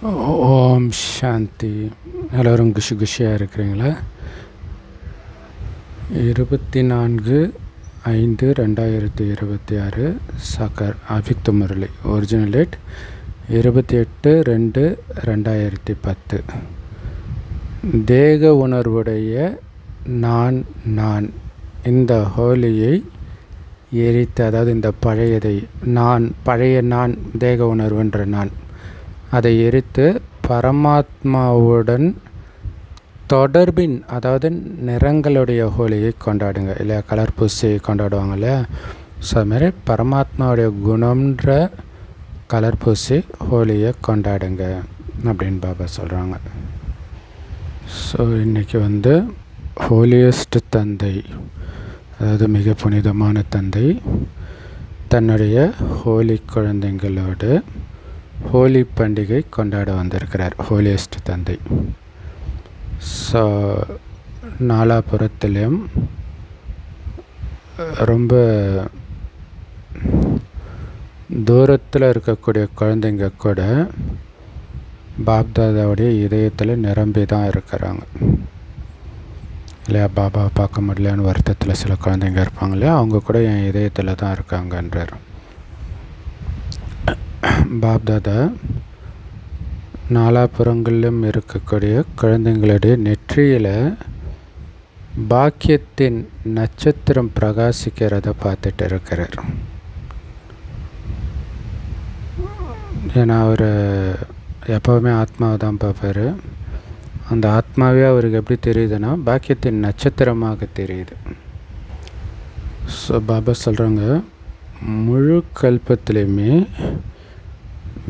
ஓம் சாந்தி. எல்லோரும் குஷியாக இருக்கிறீங்களா? 24/5/2026 சாக்கர் அவ்விக்த முரளி. Original date 28/2/2010. தேக உணர்வுடைய நான் இந்த ஹோலியை எரித்து, அதாவது இந்த பழைய நான் தேக உணர்வுன்ற நான் அதை எரித்து பரமாத்மாவுடன் தொடர்பின், அதாவது நிறங்களுடைய ஹோலியை கொண்டாடுங்க இல்லையா? கலர் பூசி கொண்டாடுவாங்க இல்லையா? ஸோ அதுமாரி பரமாத்மாவுடைய குணம்ன்ற கலர் பூசி ஹோலியை கொண்டாடுங்க அப்படின்னு பாபா சொல்கிறாங்க. ஸோ இன்றைக்கி ஹோலியஸ்ட் தந்தை, அதாவது மிக புனிதமான தந்தை தன்னுடைய ஹோலி குழந்தைங்களோடு ஹோலி பண்டிகை கொண்டாட வந்திருக்கிறார். ஹோலியஸ்ட் தந்தை. ஸோ நாலாபுரத்துலேயும் ரொம்ப தூரத்தில் இருக்கக்கூடிய குழந்தைங்க கூட பாப்தாதாவுடைய இதயத்தில் நிரம்பி தான் இருக்கிறாங்க இல்லையா? பாபாவை பார்க்க முடியலன்னு வருத்தத்தில் சில குழந்தைங்க இருப்பாங்க இல்லையா? அவங்க கூட என் இதயத்தில் தான் இருக்காங்கன்றார் பாப்தாதா. நாலாபுறங்களிலும் இருக்கக்கூடிய குழந்தைங்களுடைய நெற்றியில் பாக்கியத்தின் நட்சத்திரம் பிரகாசிக்கிறத பார்த்துட்டு இருக்கிறார். ஏன்னா அவர் எப்போவுமே ஆத்மாவை தான் பார்ப்பார். அந்த ஆத்மாவே அவருக்கு எப்படி தெரியுதுன்னா பாக்கியத்தின் நட்சத்திரமாக தெரியுது. ஸோ பாபா சொல்கிறாங்க, முழு கல்பத்திலையுமே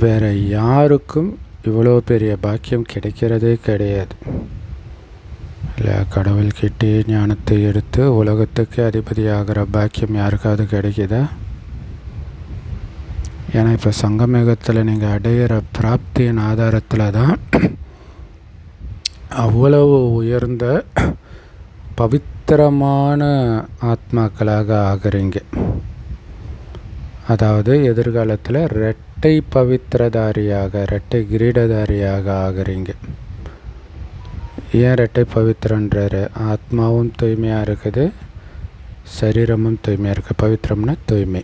வேறு யாருக்கும் இவ்வளோ பெரிய பாக்கியம் கிடைக்கிறதே கிடையாது இல்லை? கடவுள்கிட்டே ஞானத்தை எடுத்து உலகத்துக்கு அதிபதி ஆகிற பாக்கியம் யாருக்காவது கிடைக்குதா? ஏன்னா இப்போ சங்கமேகத்தில் நீங்கள் அடையிற பிராப்தியின் ஆதாரத்தில் தான் அவ்வளவு உயர்ந்த பவித்திரமான ஆத்மாக்களாக ஆகிறீங்க. அதாவது எதிர்காலத்தில் இரட்டை பவித்திரதாரியாக, இரட்டை கிரீடதாரியாக ஆகிறீங்க. ஏன் இரட்டை பவித்திரன்றாரு? ஆத்மாவும் தூய்மையாக இருக்குது, சரீரமும் தூய்மையாக இருக்குது. பவித்திரம்னா தூய்மை.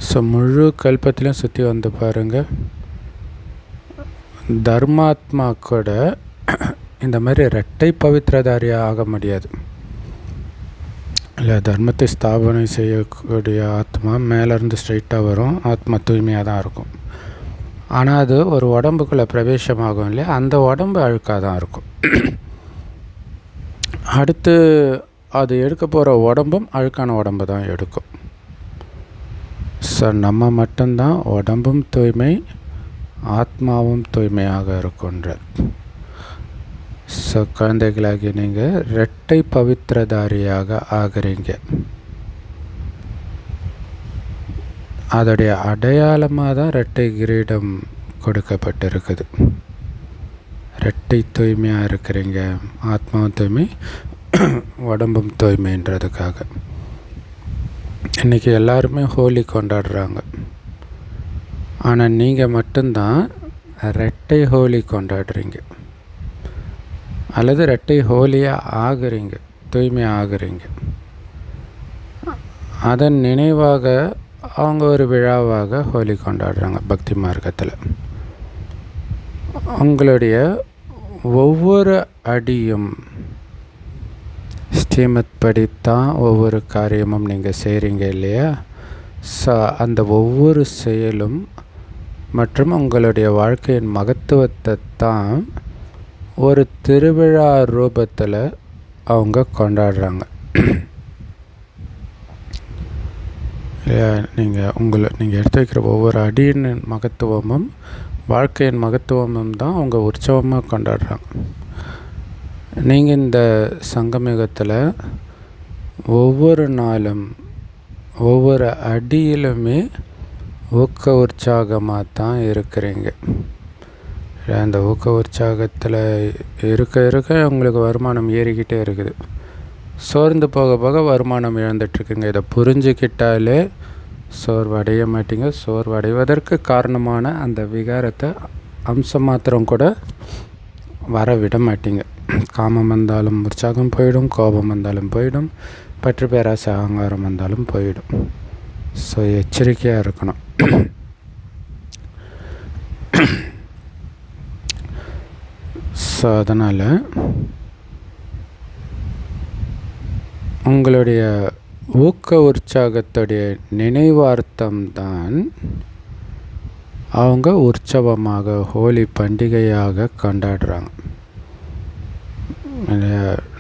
ஸோ முழு கல்பத்திலும் சுற்றி வந்து பாருங்கள், தர்மாத்மா கூட இந்த மாதிரி இரட்டை பவித்திரதாரியாக ஆக முடியாது இல்லை? தர்மத்தை ஸ்தாபனை செய்யக்கூடிய ஆத்மா மேலேருந்து ஸ்ட்ரைட்டாக வரும், ஆத்மா தூய்மையாக தான் இருக்கும். ஆனால் அது ஒரு உடம்புக்குள்ளே பிரவேசமாகும் இல்லையா? அந்த உடம்பு அழுக்காக தான் இருக்கும். அடுத்து அது எடுக்க போகிற உடம்பும் அழுக்கான உடம்பு தான் எடுக்கும். ஸோ நம்ம மட்டும்தான் உடம்பும் தூய்மை, ஆத்மாவும் தூய்மையாக இருக்குன்ற. ஸோ குழந்தைகளாகி நீங்கள் இரட்டை பவித்திரதாரியாக ஆகிறீங்க. அதோடைய அடையாளமாக தான் இரட்டை கிரீடம் கொடுக்கப்பட்டிருக்குது. இரட்டை தூய்மையாக இருக்கிறீங்க, ஆத்மாவும் தூய்மை, உடம்பும் தூய்மைன்றதுக்காக. இன்றைக்கி எல்லாருமே ஹோலி கொண்டாடுறாங்க. ஆனால் நீங்கள் மட்டும்தான் இரட்டை ஹோலி கொண்டாடுறீங்க, அல்லது இரட்டை ஹோலியாக ஆகுறீங்க, தூய்மை ஆகுறீங்க. அதன் நினைவாக அவங்க ஒரு விழாவாக ஹோலி கொண்டாடுறாங்க பக்தி மார்க்கத்தில். உங்களுடைய ஒவ்வொரு அடியும் ஸ்ரீமத் படித்தான் ஒவ்வொரு காரியமும் நீங்கள் செய்கிறீங்க இல்லையா? ஸோ அந்த ஒவ்வொரு செயலும் மற்றும் உங்களுடைய வாழ்க்கையின் மகத்துவத்தை தான் ஒரு திருவிழா ரூபத்தில் அவங்க கொண்டாடுறாங்க. நீங்கள் எடுத்து வைக்கிற ஒவ்வொரு அடியின் மகத்துவமும் வாழ்க்கையின் மகத்துவமும் தான் அவங்க உற்சவமாக கொண்டாடுறாங்க. நீங்கள் இந்த சங்கமயுகத்தில் ஒவ்வொரு நாளும் ஒவ்வொரு அடியிலுமே ஊக்க உற்சாகமாக தான் இருக்கிறீங்க. அந்த ஊக்க உற்சாகத்தில் இருக்க உங்களுக்கு வருமானம் ஏறிக்கிட்டே இருக்குது. சோர்ந்து போக போக வருமானம் இழந்துட்டுருக்குங்க. இதை புரிஞ்சுக்கிட்டாலே சோர்வடைய மாட்டீங்க. சோர்வடைவதற்கு காரணமான அந்த விகாரத்தை அம்சம் மாத்திரம் கூட வர விட மாட்டீங்க. காமம் வந்தாலும் உற்சாகம் போயிடும், கோபம் வந்தாலும் போயிடும், பற்று பேராசை அகங்காரம் வந்தாலும் போயிடும். ஸோ எச்சரிக்கையாக இருக்கணும். ஸோ அதனால் உங்களுடைய ஊக்க உற்சாகத்துடைய நினைவார்த்தம்தான் அவங்க உற்சவமாக ஹோலி பண்டிகையாக கொண்டாடுறாங்க.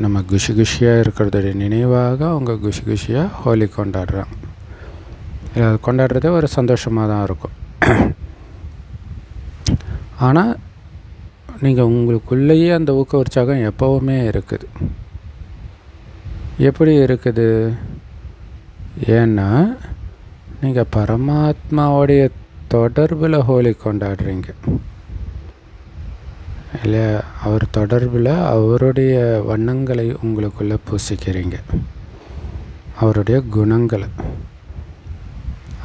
நம்ம குஷி குஷியாக இருக்கிறதுடைய நினைவாக அவங்க குஷி குஷியாக ஹோலி கொண்டாடுறாங்க. அது கொண்டாடுறதே ஒரு சந்தோஷமாக தான் இருக்கும். ஆனால் நீங்கள் உங்களுக்குள்ளேயே அந்த ஊக்க உற்சாகம் எப்போவுமே இருக்குது. எப்படி இருக்குது? ஏன்னா நீங்கள் பரமாத்மாவுடைய தொடர்பில் ஹோலி கொண்டாடுறீங்க இல்லை? அவர் தொடர்பில் அவருடைய வண்ணங்களை உங்களுக்குள்ளே பூசிக்கிறீங்க, அவருடைய குணங்களை.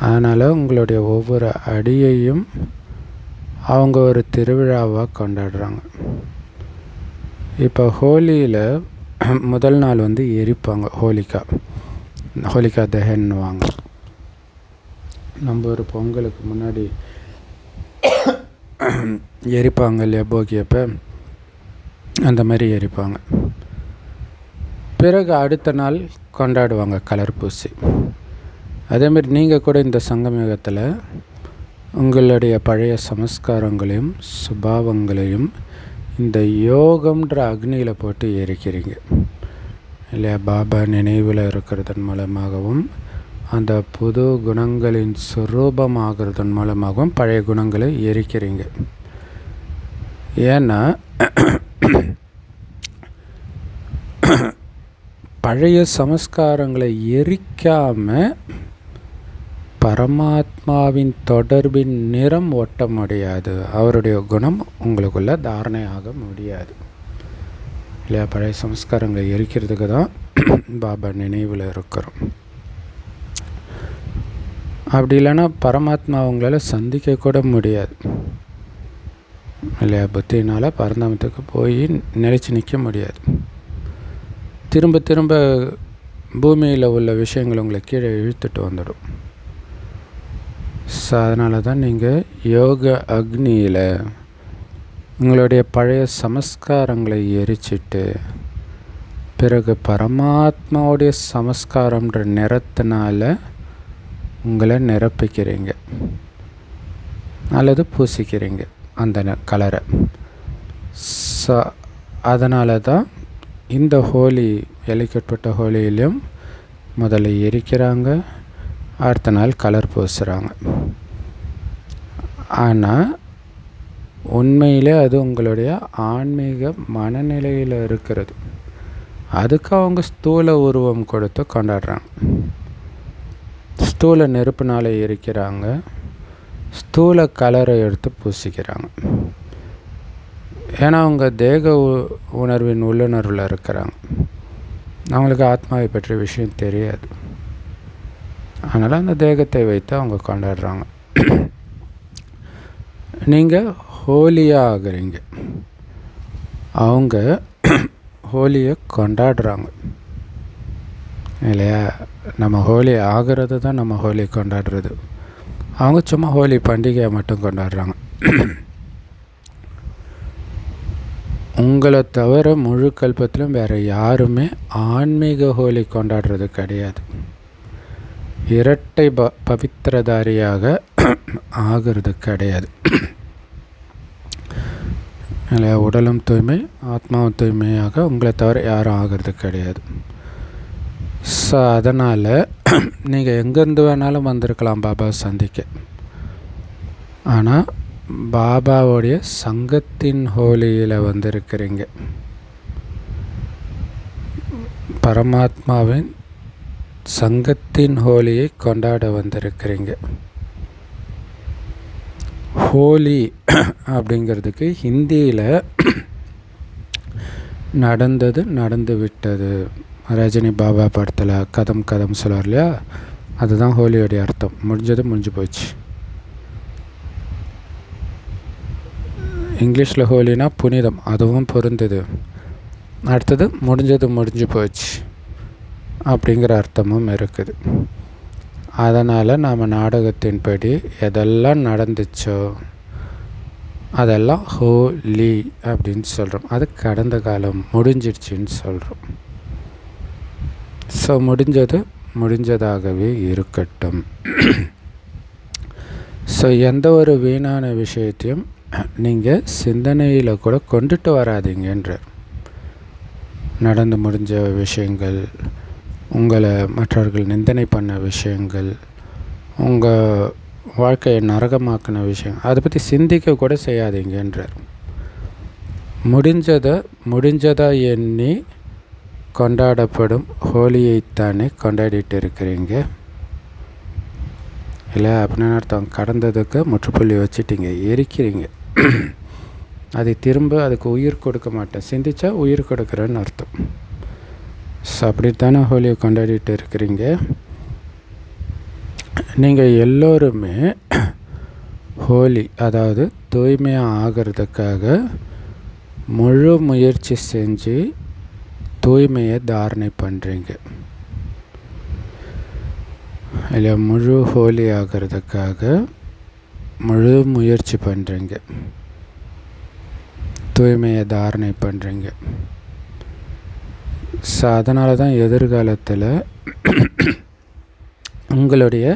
அதனால் உங்களுடைய ஒவ்வொரு அடியையும் அவங்க ஒரு திருவிழாவாக கொண்டாடுறாங்க. இப்போ ஹோலியில் முதல் நாள் எரிப்பாங்க, ஹோலிகா தஹன்னுவாங்க. நம்ம ஒரு பொங்கலுக்கு முன்னாடி எரிப்பாங்க இல்லையா, போகியப்போ அந்த மாதிரி எரிப்பாங்க. பிறகு அடுத்த நாள் கொண்டாடுவாங்க கலர் பூசி. அதேமாதிரி நீங்கள் கூட இந்த சங்கமயுகத்தில் உங்களுடைய பழைய சமஸ்காரங்களையும் சுபாவங்களையும் இந்த யோகம்ன்ற அக்னியில் போட்டு எரிக்கிறீங்க இல்லையா? பாபா நினைவில் இருக்கிறதன் மூலமாகவும் அந்த புது குணங்களின் சுரூபமாகிறதன் மூலமாகவும் பழைய குணங்களை எரிக்கிறீங்க. ஏன்னா பழைய சமஸ்காரங்களை எரிக்காமல் பரமாத்மாவின் தொடர்பின் நிறம் ஒட்ட முடியாது, அவருடைய குணம் உங்களுக்குள்ள தாரணையாக முடியாது இல்லையா? பழைய சமஸ்காரங்களை எரிக்கிறதுக்கு தான் பாபா நினைவில் இருக்கிறோம். அப்படி இல்லைன்னா பரமாத்மா அவங்களால சந்திக்க கூட முடியாது இல்லையா? புத்தினால் பரந்தாமத்துக்கு போய் நிலைச்சி நிற்க முடியாது. திரும்ப திரும்ப பூமியில் உள்ள விஷயங்கள் உங்களை கீழே இழுத்துட்டு வந்துடும். ஸோ அதனால தான் நீங்கள் யோக அக்னியில் உங்களுடைய பழைய சமஸ்காரங்களை எரிச்சிட்டு பிறகு பரமாத்மாவுடைய சமஸ்காரம்ன்ற நிறத்தினால உங்களை நிரப்பிக்கிறீங்க அல்லது பூசிக்கிறீங்க அந்த கலரை. ஸோ அதனால தான் இந்த ஹோலி, எல்லைக்குட்பட்ட ஹோலியிலையும் முதல்ல எரிக்கிறாங்க, அடுத்த நாள் கலர் பூசுகிறாங்க. ஆனால் உண்மையிலே அது உங்களுடைய ஆன்மீக மனநிலையில் இருக்கிறது. அதுக்கு அவங்க ஸ்தூல உருவம் கொடுத்து கொண்டாடுறாங்க. ஸ்தூல நெருப்புனால் எரிக்கிறாங்க, ஸ்தூல கலரை எடுத்து பூசிக்கிறாங்க. ஏன்னா அவங்க தேக உணர்வின் உள்ளுணர்வில் இருக்கிறாங்க, அவங்களுக்கு ஆத்மாவை பற்றிய விஷயம் தெரியாது. அதனால் அந்த தேகத்தை வைத்து அவங்க கொண்டாடுறாங்க. நீங்கள் ஹோலியாக ஆகுறீங்க, அவங்க ஹோலியை கொண்டாடுறாங்க இல்லையா? நம்ம ஹோலி ஆகிறது தான் நம்ம ஹோலி கொண்டாடுறது. அவங்க சும்மா ஹோலி பண்டிகையை மட்டும் கொண்டாடுறாங்க. உங்களை தவிர முழு கல்பத்திலும் வேறு யாருமே ஆன்மீக ஹோலி கொண்டாடுறது கிடையாது. இரட்டை பவித்திரதாரியாக ஆகிறது கிடையாது இல்லையா? உடலும் தூய்மை, ஆத்மாவும் தூய்மையாக உங்களை தவிர யாரும் ஆகிறது கிடையாது. ஸோ அதனால் நீங்கள் எங்கேருந்து வேணாலும் வந்திருக்கலாம் பாபா சந்திக்க. ஆனால் பாபாவுடைய சங்கத்தின் ஹோலியில் வந்திருக்கிறீங்க, பரமாத்மாவின் சங்கத்தின் ஹோலியை கொண்டாட வந்திருக்கிறீங்க. ஹோலி அப்படிங்கிறதுக்கு ஹிந்தியில் நடந்தது நடந்து விட்டது. ரஜினி பாபா படத்தில் கதம் கதம் சொல்லுவார் இல்லையா? அதுதான் ஹோலியோடைய அர்த்தம். முடிஞ்சது முடிஞ்சு போச்சு. இங்கிலீஷில் ஹோலினா புனிதம், அதுவும் பொருந்தது. அடுத்தது முடிஞ்சது முடிஞ்சு போச்சு அப்படிங்கிற அர்த்தமும் இருக்குது. அதனால் நாம் நாடகத்தின்படி எதெல்லாம் நடந்துச்சோ அதெல்லாம் ஹோலி அப்படின்னு சொல்கிறோம். அது கடந்த காலம், முடிஞ்சிடுச்சின்னு சொல்கிறோம். ஸோ முடிஞ்சது முடிஞ்சதாகவே இருக்கட்டும். ஸோ எந்த ஒரு வீணான விஷயத்தையும் நீங்கள் சிந்தனையில் கூட கொண்டுட்டு வராதீங்கன்றார். நடந்து முடிஞ்ச விஷயங்கள், உங்களை மற்றவர்கள் நிந்தனை பண்ண விஷயங்கள், உங்கள் வாழ்க்கையை நரகமாக்கின விஷயம், அதை பற்றி சிந்திக்க கூட செய்யாதீங்கன்றார். முடிஞ்சதா எண்ணி கொண்டாடப்படும் ஹோலியைத்தானே கொண்டாடிட்டு இருக்கிறீங்க. இல்லை அப்படின்னு அர்த்தம், கடந்ததுக்கு முற்றுப்புள்ளி வச்சுட்டீங்க, எரிக்கிறீங்க. அதை திரும்ப அதுக்கு உயிர் கொடுக்க மாட்டேன், சிந்திச்சா உயிர் கொடுக்குறேன்னு அர்த்தம். ஸோ அப்படித்தானே ஹோலியை கொண்டாடிட்டு இருக்கிறீங்க. நீங்கள் எல்லோருமே ஹோலி, அதாவது தூய்மையாக ஆகிறதுக்காக முழு முயற்சி செஞ்சு தூய்மையை தாரணை பண்ணுறீங்க. இல்லை, முழு ஹோலி ஆகிறதுக்காக முழு முயற்சி பண்ணுறீங்க, தூய்மையை தாரணை பண்ணுறீங்க. ஸோ அதனால தான் எதிர்காலத்தில் உங்களுடைய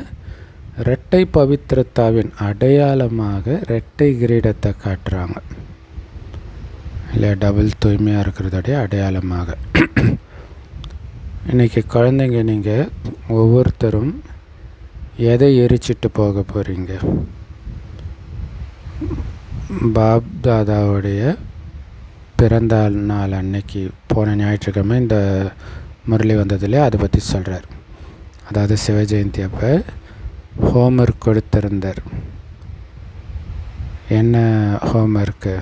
இரட்டை பவித்திரத்தாவின் அடையாளமாக இரட்டை கிரீடத்தை காட்டுறாங்க. இல்லை, டபுள் தூய்மையாக இருக்கிறதோடைய அடையாளமாக. இன்றைக்கி குழந்தைங்க, நீங்கள் ஒவ்வொருத்தரும் எதை எரிச்சிட்டு போக போகிறீங்க? பாப் தாதாவுடைய பிறந்த நாள் அன்னைக்கு, போன ஞாயிற்றுக்கிழமை இந்த முரளி வந்ததில்லை, அதை பற்றி சொல்கிறார். அதாவது சிவஜெயந்தி அப்போ ஹோம்ஒர்க் கொடுத்திருந்தார். என்ன ஹோம்ஒர்க்கு?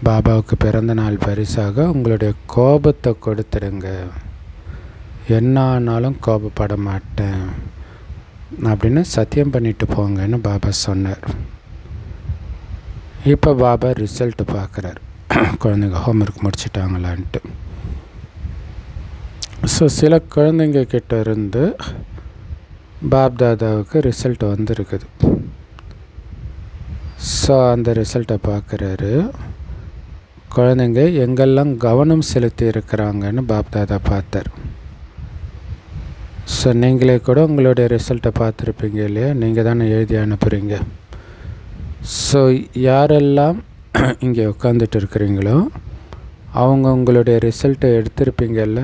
பாபாவுக்கு பிறந்த நாள் பரிசாக உங்களுடைய கோபத்தை கொடுத்துடுங்க, என்ன ஆனாலும் கோபப்பட மாட்டேன் அப்படின்னு சத்தியம் பண்ணிட்டு போங்கன்னு பாபா சொன்னார். இப்போ பாபா ரிசல்ட்டு பார்க்குறார், குழந்தைங்க ஹோம்ஒர்க் முடிச்சிட்டாங்களான்ட்டு. ஸோ சில குழந்தைங்க கிட்ட இருந்து பாப் தாதாவுக்கு ரிசல்ட் வந்திருக்குது. ஸோ அந்த ரிசல்ட்டை பார்க்குறாரு. குழந்தைங்க எங்கெல்லாம் கவனம் செலுத்தி இருக்கிறாங்கன்னு பாப் தாதா பார்த்தார். ஸோ நீங்களே கூட உங்களுடைய ரிசல்ட்டை பார்த்துருப்பீங்க இல்லையா? நீங்கள் தானே எழுதி அனுப்புகிறீங்க. ஸோ யாரெல்லாம் இங்கே உட்காந்துட்டு இருக்கிறீங்களோ அவங்க உங்களுடைய ரிசல்ட்டை எடுத்திருப்பீங்கல்ல.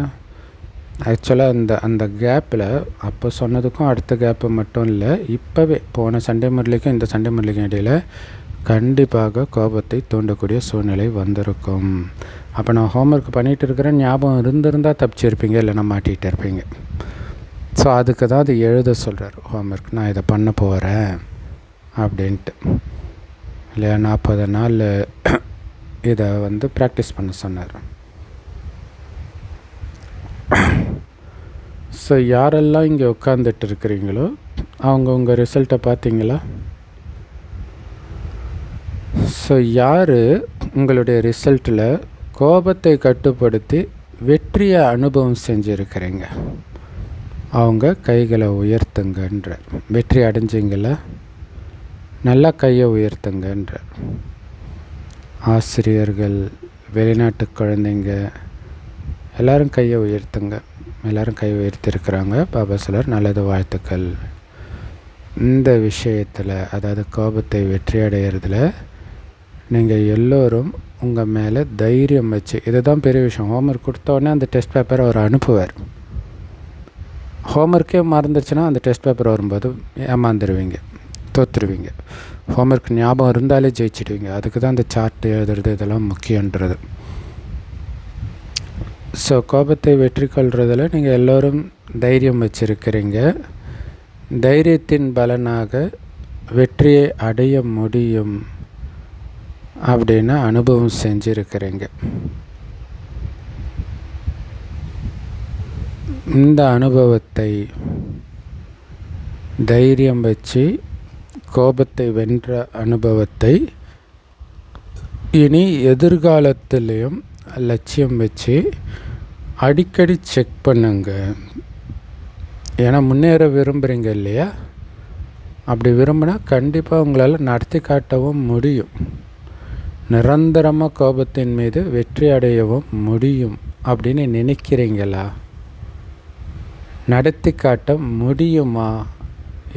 ஆக்சுவலாக அந்த கேப்பில் அப்போ சொன்னதுக்கும் அடுத்த கேப்பு மட்டும் இல்லை, இப்போவே போன சண்டே முரளிக்கும் இந்த சண்டே முரளிக்கும் இடையில் கண்டிப்பாக கோபத்தை தூண்டக்கூடிய சூழ்நிலை வந்திருக்கும். அப்போ நான் ஹோம்ஒர்க் பண்ணிகிட்டு இருக்கிறேன், ஞாபகம் இருந்திருந்தால் தப்பிச்சிருப்பீங்க, இல்லைனா மாட்டிகிட்டு இருப்பீங்க. ஸோ அதுக்கு தான் அது எழுத சொல்கிறார் ஹோம்ஒர்க். நான் இதை பண்ண போகிறேன் அப்படின்ட்டு இல்லையா? 40 நாள் இதை ப்ராக்டிஸ் பண்ண சொன்னார். ஸோ யாரெல்லாம் இங்கே உட்காந்துட்டு இருக்கிறீங்களோ அவங்க உங்கள் ரிசல்ட்டை பார்த்தீங்களா? ஸோ யார் உங்களுடைய ரிசல்ட்டில் கோபத்தை கட்டுப்படுத்தி வெற்றியை அனுபவம் செஞ்சுருக்கிறீங்க அவங்க கைகளை உயர்த்துங்கன்றார். வெற்றி அடைஞ்சிங்களா? நல்லா கையை உயர்த்துங்கன்றார். ஆசிரியர்கள், வெளிநாட்டு குழந்தைங்க எல்லோரும் கையை உயர்த்துங்க. எல்லோரும் கை உயர்த்திருக்கிறாங்க. பாபா சொல்லார், நல்லது, வாழ்த்துக்கள். இந்த விஷயத்தில், அதாவது கோபத்தை வெற்றி அடைகிறதுல நீங்கள் எல்லோரும் உங்கள் மேலே தைரியம் வச்சு, இதுதான் பெரிய விஷயம். ஹோம்ஒர்க் கொடுத்தோடனே அந்த டெஸ்ட் பேப்பரை அவர் அனுப்புவார். ஹோம்ஒர்க்கே மறந்துச்சுன்னா அந்த டெஸ்ட் பேப்பர் வரும்போது ஏமாந்துருவீங்க, தோற்றுருவீங்க. ஹோம்ஒர்க் ஞாபகம் இருந்தாலே ஜெயிச்சிடுவீங்க. அதுக்கு தான் அந்த சார்ட் எழுதுறது இதெல்லாம் முக்கியன்றது. ஸோ கோபத்தை வெற்றி கொள்றதில் நீங்கள் எல்லோரும் தைரியம் வச்சுருக்கிறீங்க. தைரியத்தின் பலனாக வெற்றியை அடைய முடியும் அப்படின்னு அனுபவம் செஞ்சுருக்கிறீங்க. இந்த அனுபவத்தை தைரியம் வச்சு கோபத்தை வென்ற அனுபவத்தை இனி எதிர்காலத்திலையும் லட்சியம் வச்சு அடிக்கடி செக் பண்ணுங்க. ஏன்னா முன்னேற விரும்புகிறீங்க இல்லையா? அப்படி விரும்பினா கண்டிப்பாக உங்களால் நடத்தி காட்டவும் முடியும். நிரந்தரமாக கோபத்தின் மீது வெற்றி அடையவும் முடியும் அப்படின்னு நினைக்கிறீங்களா? நடத்தி காட்ட முடியுமா?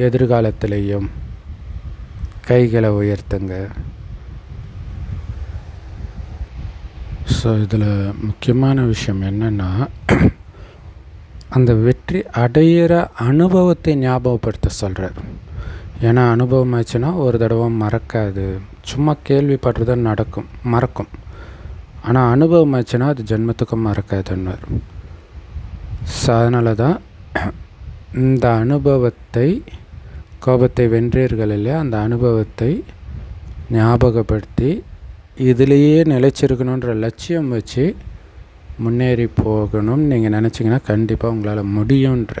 எதிர்காலத்திலையும் கைகளை உயர்த்துங்க. ஸோ இதில் முக்கியமான விஷயம் என்னென்னா, அந்த வெற்றி அடையிற அனுபவத்தை ஞாபகப்படுத்த சொல்கிறார். ஏன்னா அனுபவம் ஆச்சுன்னா ஒரு தடவை மறக்காது. சும்மா கேள்விப்படுறது மறக்கும். ஆனால் அனுபவம் ஆச்சுன்னா அது ஜென்மத்துக்கும் மறக்காதுன்னார். ஸோ அதனால தான் இந்த அனுபவத்தை, கோபத்தை வென்றீர்கள் இல்லையா, அந்த அனுபவத்தை ஞாபகப்படுத்தி இதிலேயே நிலைச்சிருக்கணுன்ற லட்சியம் வச்சு முன்னேறி போகணும்னு நீங்கள் நினச்சிங்கன்னா கண்டிப்பாக உங்களால் முடியுன்ற.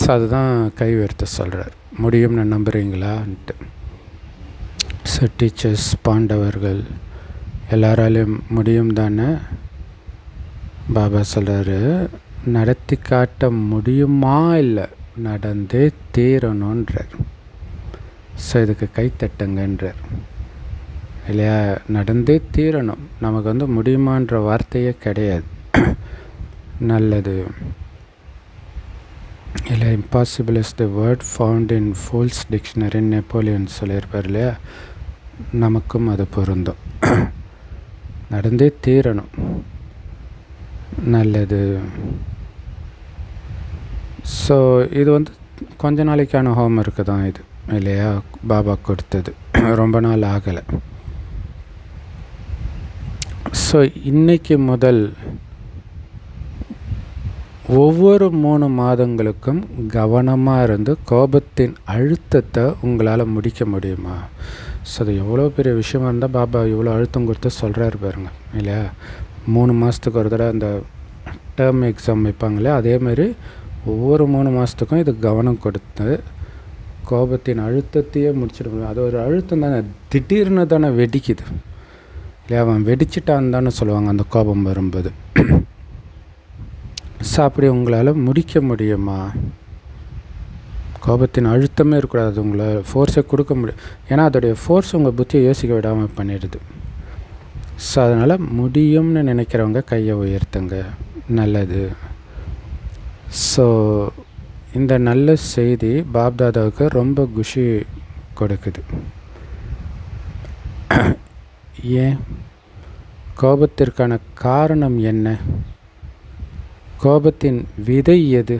ஸோ அதுதான் கை உயர்த்த சொல்கிறார். முடியும்னு நம்புகிறீங்களான்ட்டு. ஸோ டீச்சர்ஸ், பாண்டவர்கள் எல்லாராலையும் முடியும் தானே? பாபா சொல்கிறாரு, நடத்தி காட்ட முடியுமா? இல்லை, நடந்தே தீரணுன்றார். ஸோ இதுக்கு கைத்தட்டுங்கன்றார் இல்லையா? நடந்தே தீரணும். நமக்கு முடியுமான்ற வார்த்தையே கிடையாது. நல்லது இல்லை, impossible is the word found in fools டிக்ஷனரின்னு நெப்போலியன் சொல்லியிருப்பார் இல்லையா? நமக்கும் அது பொருந்தும். நடந்தே தீரணும். நல்லது. ஸோ இது கொஞ்ச நாளைக்கான ஹோம்ஒர்க்கு தான் இது இல்லையா? பாபா கொடுத்தது, ரொம்ப நாள் ஆகலை. ஸோ இன்றைக்கி முதல் ஒவ்வொரு 3 மாதங்களுக்கும் கவனமாக இருந்து கோபத்தின் அழுத்தத்தை உங்களால் முடிக்க முடியுமா? ஸோ அது எவ்வளோ பெரிய விஷயமா இருந்தால் பாபா இவ்வளோ அழுத்தம் கொடுத்து சொல்கிறாரு பாருங்க இல்லையா? 3 மாதத்துக்கு ஒரு தடவை அந்த டேர்ம் எக்ஸாம் வைப்பாங்களே, அதேமாதிரி ஒவ்வொரு 3 மாதத்துக்கும் இது கவனம் கொடுத்து கோபத்தின் அழுத்தத்தையே முடிச்சிட முடியும். அது ஒரு அழுத்தம் தானே, திடீர்னு தானே வெடிக்குது இல்லையா? அவன் வெடிச்சிட்டான்னு தானே சொல்லுவாங்க அந்த கோபம் வரும்போது. ஸோ அப்படி உங்களால் முடிக்க முடியுமா? கோபத்தின் அழுத்தமே இருக்கக்கூடாது. உங்களால் ஃபோர்ஸை கொடுக்க முடியும். ஏன்னா அதோடைய ஃபோர்ஸ் உங்கள் புத்தியை யோசிக்க விடாமல் பண்ணிடுது. ஸோ அதனால் முடியும்னு நினைக்கிறவங்க கையை உயர்த்துங்க. நல்லது. ஸோ இந்த நல்ல செய்தி பாப்தாதாவுக்கு ரொம்ப குஷி கொடுக்குது. ஏன்? கோபத்திற்கான காரணம் என்ன? கோபத்தின் விதை எது?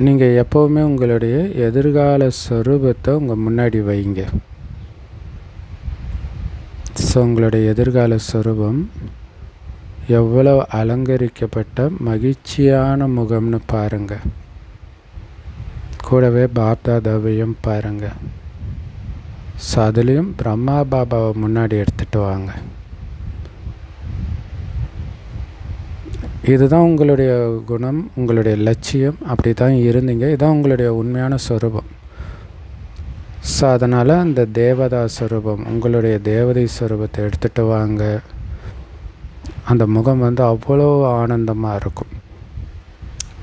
நீங்கள் எப்போவுமே உங்களுடைய எதிர்கால ஸ்வரூபத்தை உங்கள் முன்னாடி வைங்க. ஸோ உங்களுடைய எதிர்கால ஸ்வரூபம் எவ்வளோ அலங்கரிக்கப்பட்ட மகிழ்ச்சியான முகம்னு பாருங்கள். கூடவே பாப்தாதாவையும் பாருங்கள். ஸோ அதுலேயும் பிரம்மா பாபாவை முன்னாடி எடுத்துகிட்டு வாங்க. இதுதான் உங்களுடைய குணம், உங்களுடைய லட்சியம். அப்படி தான் இருந்தீங்க. இதுதான் உங்களுடைய உண்மையான ஸ்வரூபம். ஸோ அதனால் அந்த தேவதா ஸ்வரூபம், உங்களுடைய தேவதை ஸ்வரூபத்தை எடுத்துகிட்டு வாங்க. அந்த முகம் அவ்வளோ ஆனந்தமாக இருக்கும்.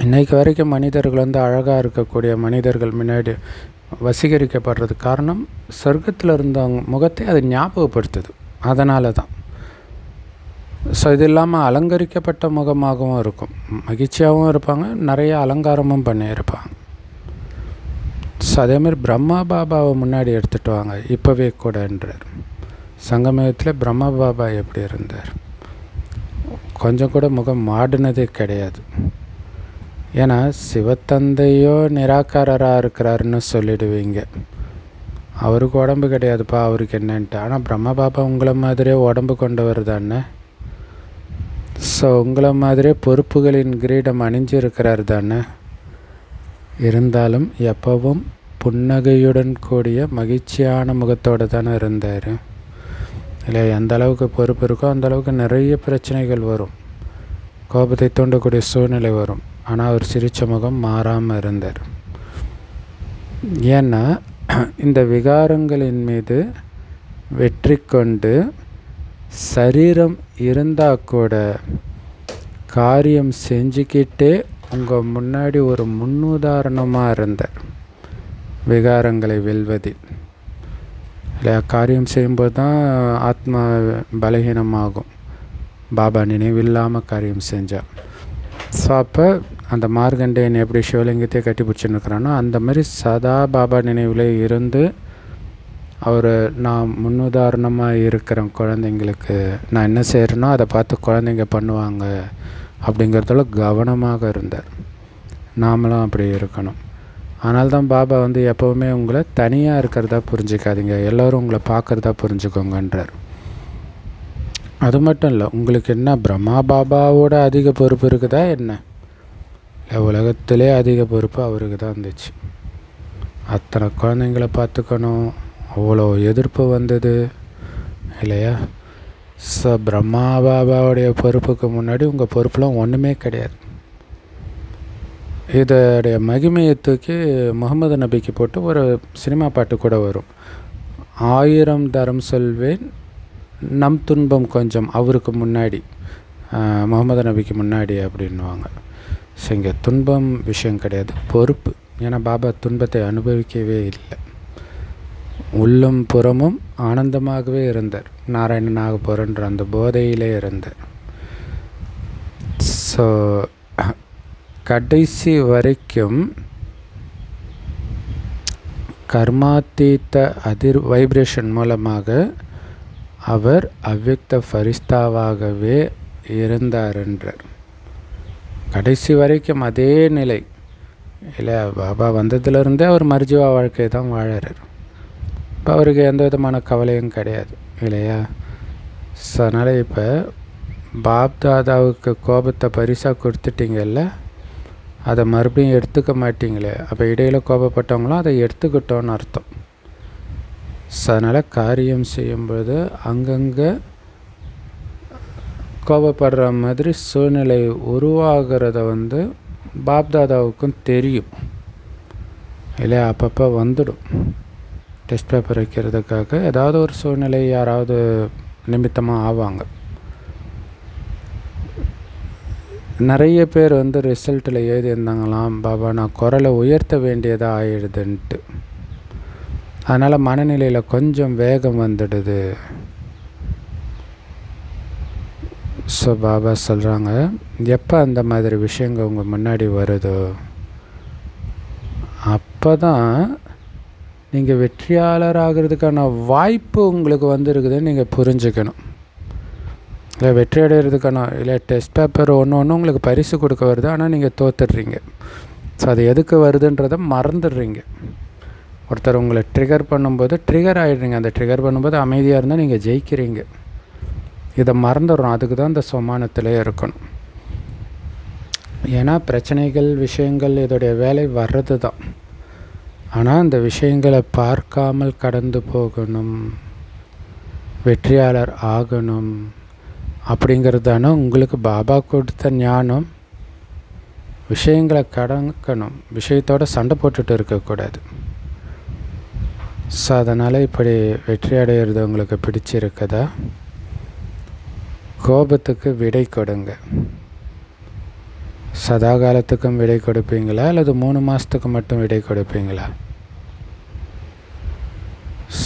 இன்றைக்கு வரைக்கும் மனிதர்கள் அழகாக இருக்கக்கூடிய மனிதர்கள் முன்னாடி வசீகரிக்கப்படுறதுக்கு காரணம் சொர்க்கத்தில் இருந்தவங்க முகத்தை அது ஞாபகப்படுத்துது. அதனால தான். ஸோ இது இல்லாமல் அலங்கரிக்கப்பட்ட முகமாகவும் இருக்கும். மகிழ்ச்சியாகவும் இருப்பாங்க, நிறைய அலங்காரமும் பண்ணியிருப்பாங்க. ஸோ அதேமாதிரி பிரம்மா பாபாவை முன்னாடி எடுத்துகிட்டு வாங்க இப்போவே கூடன்றார். சங்கமயத்தில் பிரம்மா பாபா எப்படி இருந்தார்? கொஞ்சம் கூட முகம் மாடினதே கிடையாது. ஏன்னா சிவத்தந்தையோ நிராகாரராக இருக்கிறாருன்னு சொல்லிடுவீங்க. அவருக்கு உடம்பு கிடையாதுப்பா, அவருக்கு என்னன்ட்டு. ஆனால் பிரம்மா பாபா உங்களை மாதிரியே உடம்பு கொண்டவர் தானே. ஸோ உங்களை மாதிரியே பொறுப்புகளின் கிரீடம் அணிஞ்சிருக்கிறார் தானே. இருந்தாலும் எப்பவும் புன்னகையுடன் கூடிய மகிழ்ச்சியான முகத்தோடு தானே இருந்தார். இல்லை, எந்த அளவுக்கு பொறுப்பு இருக்கோ அந்த அளவுக்கு நிறைய பிரச்சனைகள் வரும். கோபத்தை தூண்டக்கூடிய சூழ்நிலை வரும். ஆனால் அவர் சிரித்த முகம் மாறாமல் இருந்தார். ஏன்னா இந்த விகாரங்களின் மீது வெற்றி கொண்டு சரீரம் இருந்தால் கூட காரியம் செஞ்சுக்கிட்டே உங்கள் முன்னாடி ஒரு முன்னுதாரணமாக இருந்தார் விகாரங்களை வெல்வதில். இல்லையா? காரியம் செய்யும்போது தான் ஆத்மா பலகீனமாகும், பாபா நினைவில்லாமல் காரியம் செஞ்சால். ஸோ அப்போ அந்த மார்கண்டேயன் எப்படி சிவலிங்கத்தையே கட்டி பிடிச்சின்னு இருக்கிறானோ அந்த மாதிரி சதா பாபா நினைவில் இருந்து அவர் நான் முன்னுதாரணமாக இருக்கிறேன், குழந்தைங்களுக்கு நான் என்ன செய்கிறேனோ அதை பார்த்து குழந்தைங்க பண்ணுவாங்க அப்படிங்கிறதுல கவனமாக இருந்தார். நாமளும் அப்படி இருக்கணும். ஆனால் தான் பாபா எப்போவுமே உங்களை தனியாக இருக்கிறதா புரிஞ்சிக்காதீங்க, எல்லோரும் உங்களை பார்க்குறதா புரிஞ்சுக்கோங்கன்றார். அது மட்டும் இல்லை, உங்களுக்கு என்ன பிரம்மா பாபாவோட அதிக பொறுப்பு இருக்குதா என்ன? இல்லை, உலகத்திலே அதிக பொறுப்பு அவருக்கு தான் இருந்துச்சு. அத்தனை குழந்தைங்கள பார்த்துக்கணும், அவ்வளோ எதிர்ப்பு வந்தது இல்லையா? ஸோ பிரம்மா பாபாவுடைய பொறுப்புக்கு முன்னாடி உங்கள் பொறுப்புலாம் ஒன்றுமே கிடையாது. இதோடைய மகிமையை தூக்கி முகமது நபிக்கு போட்டு ஒரு சினிமா பாட்டு கூட வரும். 1000 தரம் சொல்வேன் நம் துன்பம் கொஞ்சம் அவருக்கு முன்னாடி, முகமது நபிக்கு முன்னாடி அப்படின்வாங்க. ஸோ இங்கே துன்பம் விஷயம் கிடையாது, பொறுப்பு. ஏன்னா பாபா துன்பத்தை அனுபவிக்கவே இல்லை, உள்ளும் புறமும் ஆனந்தமாகவே இருந்தார், நாராயணனாக போகிற அந்த போதையிலே இருந்தார். ஸோ கடைசி வரைக்கும் கர்மாத்தீத்த வைப்ரேஷன் மூலமாக அவர் அவ்யக்த ஃபரிஸ்தாவாகவே இருந்தார் என்றார். கடைசி வரைக்கும் அதே நிலை இல்லை. பாபா வந்ததுலேருந்தே அவர் மர்ஜீவா வாழ்க்கை தான் வாழறார். இப்போ அவருக்கு எந்த விதமான கவலையும் கிடையாது இல்லையா? ஸோ அதனால் இப்போ பாப்தாதாவுக்கு கோபத்தை பரிசாக கொடுத்துட்டிங்கல்ல, அதை மறுபடியும் எடுத்துக்க மாட்டிங்களே, அப்போ இடையில் கோபப்பட்டவங்களும் அதை எடுத்துக்கிட்டோன்னு அர்த்தம். ஸோ அதனால் காரியம் செய்யும்போது அங்கங்கே கோபப்படுற மாதிரி சூழ்நிலை உருவாகிறத பாப்தாதாவுக்கும் தெரியும் இல்லையா? அப்பப்போ வந்துடும். டெஸ்ட் பேப்பர் வைக்கிறதுக்காக ஏதாவது ஒரு சூழ்நிலை யாராவது நிமித்தமாக ஆவாங்க. நிறைய பேர் ரிசல்ட்டில் எழுதியிருந்தாங்களாம், பாபா நான் குரலை உயர்த்த வேண்டியதாக ஆயிடுதுன்ட்டு. அதனால் மனநிலையில் கொஞ்சம் வேகம் வந்துடுது. ஸோ பாபா சொல்கிறாங்க, எப்போ அந்த மாதிரி விஷயங்கள் உங்கள் முன்னாடி வருதோ அப்போ தான் நீங்கள் வெற்றியாளர் ஆகிறதுக்கான வாய்ப்பு உங்களுக்கு இருக்குதுன்னு நீங்கள் புரிஞ்சுக்கணும். இல்லை வெற்றி அடைகிறதுக்கான இல்லை டெஸ்ட் பேப்பர் ஒன்று உங்களுக்கு பரிசு கொடுக்க வருது, ஆனால் நீங்கள் தோத்துடுறீங்க. ஸோ அது எதுக்கு வருதுன்றதை மறந்துடுறீங்க. ஒருத்தர் உங்களை ட்ரிகர் பண்ணும்போது ட்ரிகர் ஆகிடுறீங்க. அந்த ட்ரிகர் பண்ணும்போது அமைதியாக இருந்தால் நீங்கள் ஜெயிக்கிறீங்க. இதை மறந்துடுறோம். அதுக்கு தான் இந்த சமானத்திலே இருக்கணும். ஏன்னா பிரச்சனைகள் விஷயங்கள் இதோடைய வேலை வர்றது தான். ஆனால் அந்த விஷயங்களை பார்க்காமல் கடந்து போகணும், வெற்றியாளர் ஆகணும் அப்படிங்கிறது தானே உங்களுக்கு பாபா கொடுத்த ஞானம். விஷயங்களை கடக்கணும், விஷயத்தோடு சண்டை போட்டுட்டு இருக்கக்கூடாது. ஸோ அதனால் இப்படி வெற்றி அடைகிறது உங்களுக்கு பிடிச்சிருக்குதா? கோபத்துக்கு விடை கொடுங்க. சதா காலத்துக்கும் விடை கொடுப்பீங்களா அல்லது 3 மாதத்துக்கு மட்டும் விடை கொடுப்பீங்களா?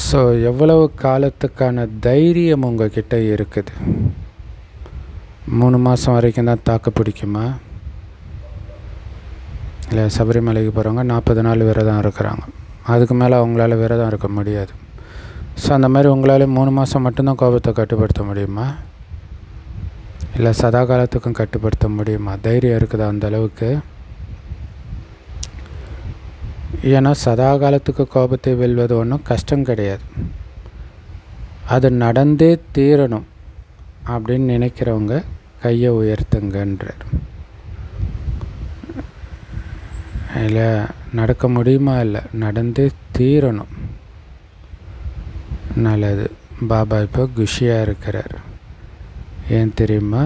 ஸோ எவ்வளவு காலத்துக்கான தைரியம் உங்ககிட்ட இருக்குது? 3 மாதம் வரைக்கும் தான் தாக்கு பிடிக்குமா? இல்லை சபரிமலைக்கு போகிறவங்க 40 நாள் விரதம் இருக்கிறாங்க, அதுக்கு மேலே அவங்களால விரதம் இருக்க முடியாது. ஸோ அந்த மாதிரி உங்களால் 3 மாதம் மட்டும்தான் கோபத்தை கட்டுப்படுத்த முடியுமா? இல்லை சதா காலத்துக்கும் கட்டுப்படுத்த முடியுமா? தைரியம் இருக்குதா அந்த அளவுக்கு? ஏன்னா சதா காலத்துக்கு கோபத்தை வெல்வது ஒன்றும் கஷ்டம் கிடையாது, அது நடந்தே தீரணும் அப்படின்னு நினைக்கிறவங்க கையை உயர்த்துங்கன்றார். இல்லை நடக்க முடியுமா? இல்லை, நடந்தே தீரணும். நல்லது. பாபா இப்போ குஷியாக இருக்கிறார். ஏன் தெரியுமா?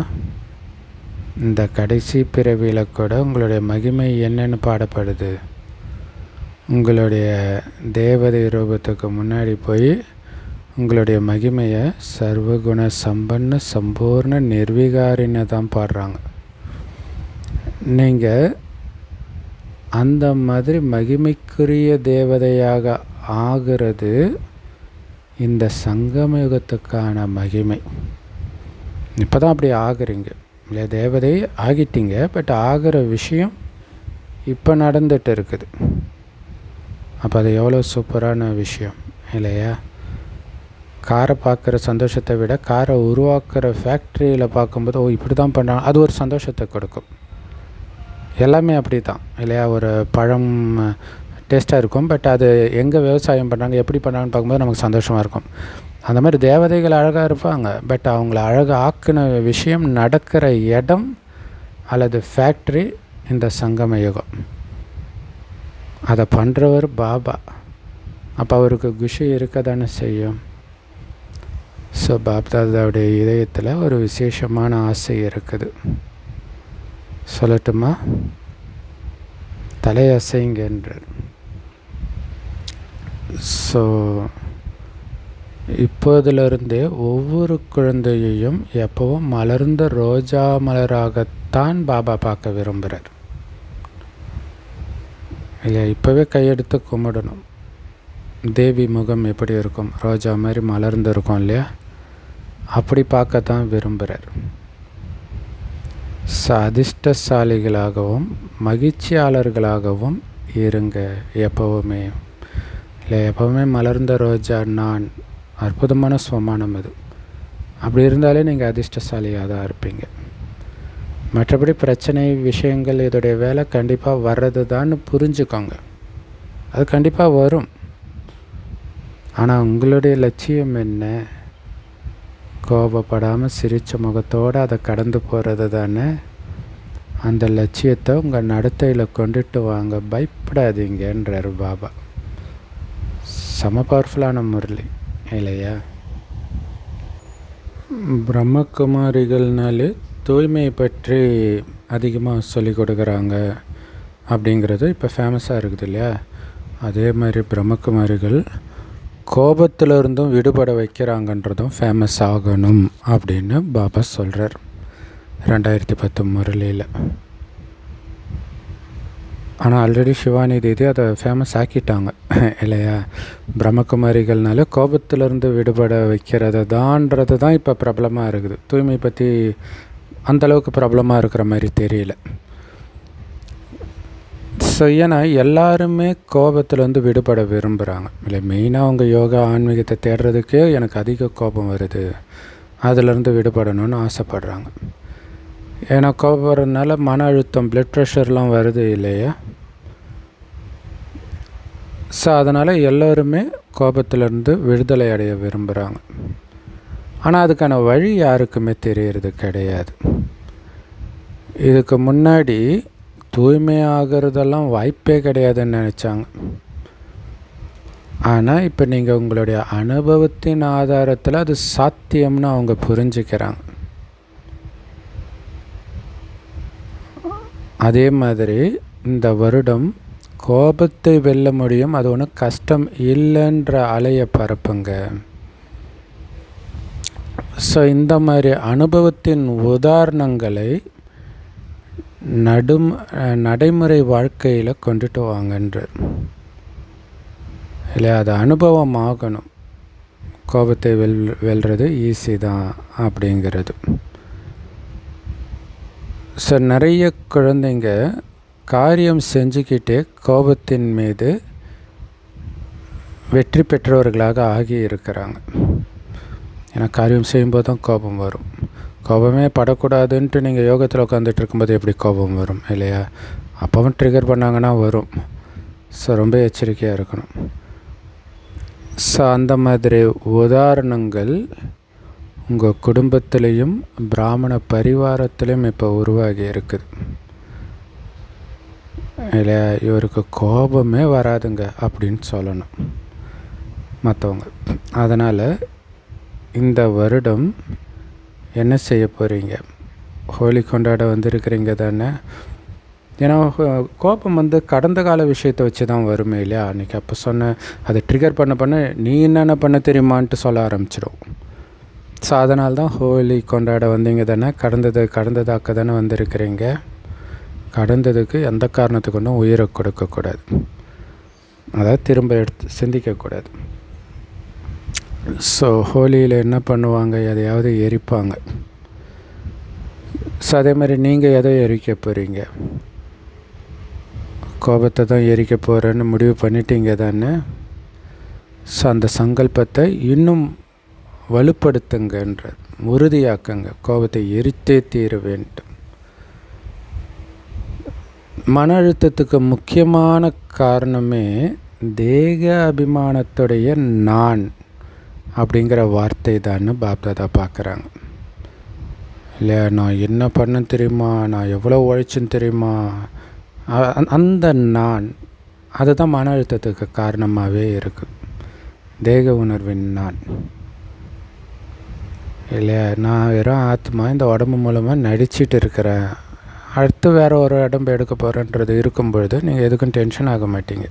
இந்த கடைசி பிறவியில் கூட உங்களுடைய மகிமை என்னென்னு பாடப்படுது. உங்களுடைய தேவதை ரூபத்துக்கு முன்னாடி போய் உங்களுடைய மகிமையை சர்வகுண சம்பன்ன சம்பூர்ண நிர்விகாரின்னு தான் பாடுறாங்க. நீங்கள் அந்த மாதிரி மகிமைக்குரிய தேவதையாக ஆகிறது இந்த சங்கமயுகத்துக்கான மகிமை. இப்போ தான் அப்படி ஆகுறீங்க இல்லை, தேவதை ஆகிட்டீங்க. பட் ஆகிற விஷயம் இப்போ நடந்துகிட்டு இருக்குது. அப்போ அது எவ்வளோ சூப்பரான விஷயம் இல்லையா? காரை பார்க்குற சந்தோஷத்தை விட காரை உருவாக்குற ஃபேக்ட்ரியில் பார்க்கும்போது இப்படி தான் பண்ணுறாங்க, அது ஒரு சந்தோஷத்தை கொடுக்கும். எல்லாமே அப்படி தான் இல்லையா? ஒரு பழம் டேஸ்ட்டாக இருக்கும், பட் அது எங்கே விவசாயம் பண்ணுறாங்க, எப்படி பண்ணுறாங்கன்னு பார்க்கும்போது நமக்கு சந்தோஷமாக இருக்கும். அந்த மாதிரி தேவதைகள் அழகாக இருப்பாங்க, பட் அவங்கள அழகாக ஆக்கின விஷயம் நடக்கிற இடம் அல்லது ஃபேக்ட்ரி இந்த சங்கம யுகம். அதை பண்ணுறவர் பாபா. அப்போ அவருக்கு குஷி இருக்க தானே செய்யும். ஸோ பாப்தாதாவுடைய இதயத்தில் ஒரு விசேஷமான ஆசை இருக்குது. சொல்லட்டுமா? தலையசைங்கன்றார். ஸோ இப்போதிலிருந்தே ஒவ்வொரு குழந்தையையும் எப்பவும் மலர்ந்த ரோஜா மலராகத்தான் பாபா பார்க்க விரும்புகிறார் இல்லையா? இப்போவே கையெடுத்து கும்பிடணும். தேவி முகம் எப்படி இருக்கும்? ரோஜா மாதிரி மலர்ந்து இருக்கும் இல்லையா? அப்படி பார்க்கத்தான் விரும்புகிறார். அதிர்ஷ்டசாலிகளாகவும் மகிழ்ச்சியாளர்களாகவும் இருங்க எப்போவுமே இல்லை. எப்போவுமே மலர்ந்த ரோஜா நான். அற்புதமான சுவமானம் அது. அப்படி இருந்தாலே நீங்கள் அதிர்ஷ்டசாலியாக தான் இருப்பீங்க. மற்றபடி பிரச்சனை விஷயங்கள் இதோடைய வேலை கண்டிப்பாக வர்றது தான் புரிஞ்சுக்கோங்க. அது கண்டிப்பாக வரும். ஆனால் உங்களுடைய லட்சியம் என்ன? கோபப்படாமல் சிரித்த முகத்தோடு அதை கடந்து போகிறது தானே. அந்த லட்சியத்தை உங்கள் நடத்தையில் கொண்டுட்டு வாங்க, பயப்படாதீங்கன்றார் பாபா. செம பவர்ஃபுல்லான முரளி இல்லையா? பிரம்மகுமாரிகள்னாலே தூய்மையை பற்றி அதிகமாக சொல்லி கொடுக்குறாங்க அப்படிங்கிறது இப்போ ஃபேமஸாக இருக்குது இல்லையா? அதே மாதிரி பிரம்மகுமாரிகள் கோபத்திலிருந்தும் விடுபட வைக்கிறாங்கன்றதும் ஃபேமஸ் ஆகணும் அப்படின்னு பாபா சொல்கிறார் 2010 முரளியில். ஆனால் ஆல்ரெடி சிவானி தீதி அதை ஃபேமஸ் ஆக்கிட்டாங்க இல்லையா? பிரம்மகுமாரிகள்னால கோபத்திலிருந்து விடுபட வைக்கிறது தான்றது தான் இப்போ ப்ராப்ளமாக இருக்குது. தூய்மை பற்றி அந்தளவுக்கு ப்ராப்ளமாக இருக்கிற மாதிரி தெரியல. ஸோ ஏன்னா எல்லாருமே கோபத்திலேருந்து விடுபட விரும்புகிறாங்க இல்லை. மெயினாக அவங்க யோகா ஆன்மீகத்தை தேடுறதுக்கே எனக்கு அதிக கோபம் வருது, அதிலேருந்து விடுபடணும்னு ஆசைப்படுறாங்க. ஏன்னா கோபப்படுறதுனால மன அழுத்தம், பிளட் ப்ரெஷர்லாம் வருது இல்லையா? ஸோ அதனால் எல்லோருமே கோபத்திலேருந்து விடுதலை அடைய விரும்புகிறாங்க. ஆனால் அதுக்கான வழி யாருக்குமே தெரியறது கிடையாது. இதுக்கு முன்னாடி தூய்மையாகிறதெல்லாம் வாய்ப்பே கிடையாதுன்னு நினச்சாங்க. ஆனால் இப்போ நீங்கள் உங்களுடைய அனுபவத்தின் ஆதாரத்தில் அது சாத்தியம்னு அவங்க புரிஞ்சுக்கிறாங்க. அதே மாதிரி இந்த வருடம் கோபத்தை வெல்ல முடியும், அது ஒன்றும் கஷ்டம் இல்லைன்ற அலையை பரப்புங்க. ஸோ இந்த மாதிரி அனுபவத்தின் உதாரணங்களை நடைமுறை வாழ்க்கையில் கொண்டுட்டு வாங்கன்ற இல்லை. அது அனுபவம் ஆகணும். கோபத்தை வெல்றது ஈஸி தான் அப்படிங்கிறது. ஸோ நிறைய குழந்தைங்க காரியம் செஞ்சுக்கிட்டே கோபத்தின் மீது வெற்றி பெற்றவர்களாக ஆகி இருக்கிறாங்க. ஏன்னா காரியம் செய்யும்போது தான் கோபம் வரும். கோபமே படக்கூடாதுன்ட்டு நீங்கள் யோகத்தில் உட்காந்துட்டு இருக்கும்போது எப்படி கோபம் வரும் இல்லையா? அப்போவும் ட்ரிகர் பண்ணாங்கன்னா வரும். ஸோ ரொம்ப எச்சரிக்கையாக இருக்கணும். ஸோ அந்த மாதிரி உதாரணங்கள் உங்கள் குடும்பத்திலையும் பிராமண பரிவாரத்திலையும் இப்போ உருவாகி இருக்குது இல்லையா? இவருக்கு கோபமே வராதுங்க அப்படின்னு சொல்லணும் மற்றவங்க. அதனால் இந்த வருடம் என்ன செய்ய போகிறீங்க? ஹோலி கொண்டாட வந்திருக்கிறீங்க தானே. ஏன்னா கோபம் கடந்த கால விஷயத்தை வச்சு தான் வருமே இல்லையா. அன்றைக்கி அப்போ சொன்ன அதை ட்ரிகர் பண்ண நீ என்னென்ன பண்ண தெரியுமான்ட்டு சொல்ல ஆரம்பிச்சிடும். ஸோ அதனால்தான் ஹோலி கொண்டாட வந்தீங்க தானே. கடந்ததாக்க தானே வந்திருக்கிறீங்க. கடந்ததுக்கு எந்த காரணத்துக்கு ஒன்றும் உயிரை கொடுக்கக்கூடாது, அதாவது திரும்ப எடுத்து சிந்திக்கக்கூடாது. ஸோ ஹோலியில் என்ன பண்ணுவாங்க, எதையாவது எரிப்பாங்க. ஸோ அதே மாதிரி நீங்கள் எதை எரிக்க போகிறீங்க, கோபத்தை தான் எரிக்க போகிறேன்னு முடிவு பண்ணிட்டீங்க தானே. ஸோ அந்த சங்கல்பத்தை இன்னும் வலுப்படுத்துங்கன்ற, உறுதியாக்குங்க. கோபத்தை எரித்தே தீர வேண்டும். மன அழுத்தத்துக்கு முக்கியமான காரணமே தேக அபிமானத்துடைய நான் அப்படிங்கிற வார்த்தை தான் பாப்தாதா பார்க்குறாங்க இல்லையா. நான் என்ன பண்ண தெரியுமா, நான் எவ்வளோ உழைச்சேன்னு தெரியுமா, அந்த நான் அதுதான் மன அழுத்தத்துக்கு காரணமாகவே இருக்குது. தேக உணர்வின் நான் இல்லையா. நான் வெறும் ஆத்மா இந்த உடம்பு மூலமாக நடிச்சிட்டு இருக்கிறேன், அடுத்து வேறு ஒரு உடம்பு எடுக்க போகிறேன்றது இருக்கும் பொழுது நீங்கள் எதுக்கும் டென்ஷன் ஆக மாட்டீங்க.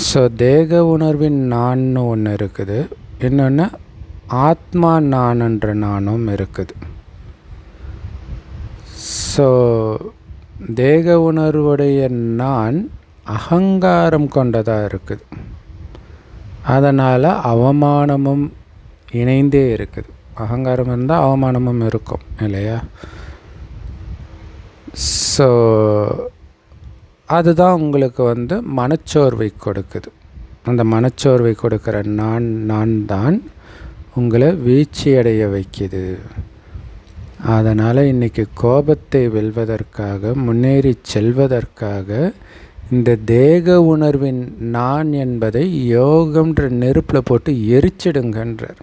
ஸோ தேக உணர்வின் நான்னு ஒன்று இருக்குது, இன்னொன்று ஆத்மா நான்ன்ற நானும் இருக்குது. ஸோ தேக உணர்வுடைய நான் அகங்காரம் கொண்டதாக இருக்குது, அதனால் அவமானமும் இணைந்தே இருக்குது. அகங்காரம் இருந்தால் அவமானமும் இருக்கும் இல்லையா. ஸோ அதுதான் உங்களுக்கு மனச்சோர்வை கொடுக்குது. அந்த மனச்சோர்வை கொடுக்குற நான் தான் உங்களை வீழ்ச்சியடைய வைக்கிது. அதனால் இன்றைக்கி கோபத்தை வெல்வதற்காக, முன்னேறி செல்வதற்காக இந்த தேக உணர்வின் நான் என்பதை யோகம்ன்ற நெருப்பில் போட்டு எரிச்சிடுங்கன்றார்.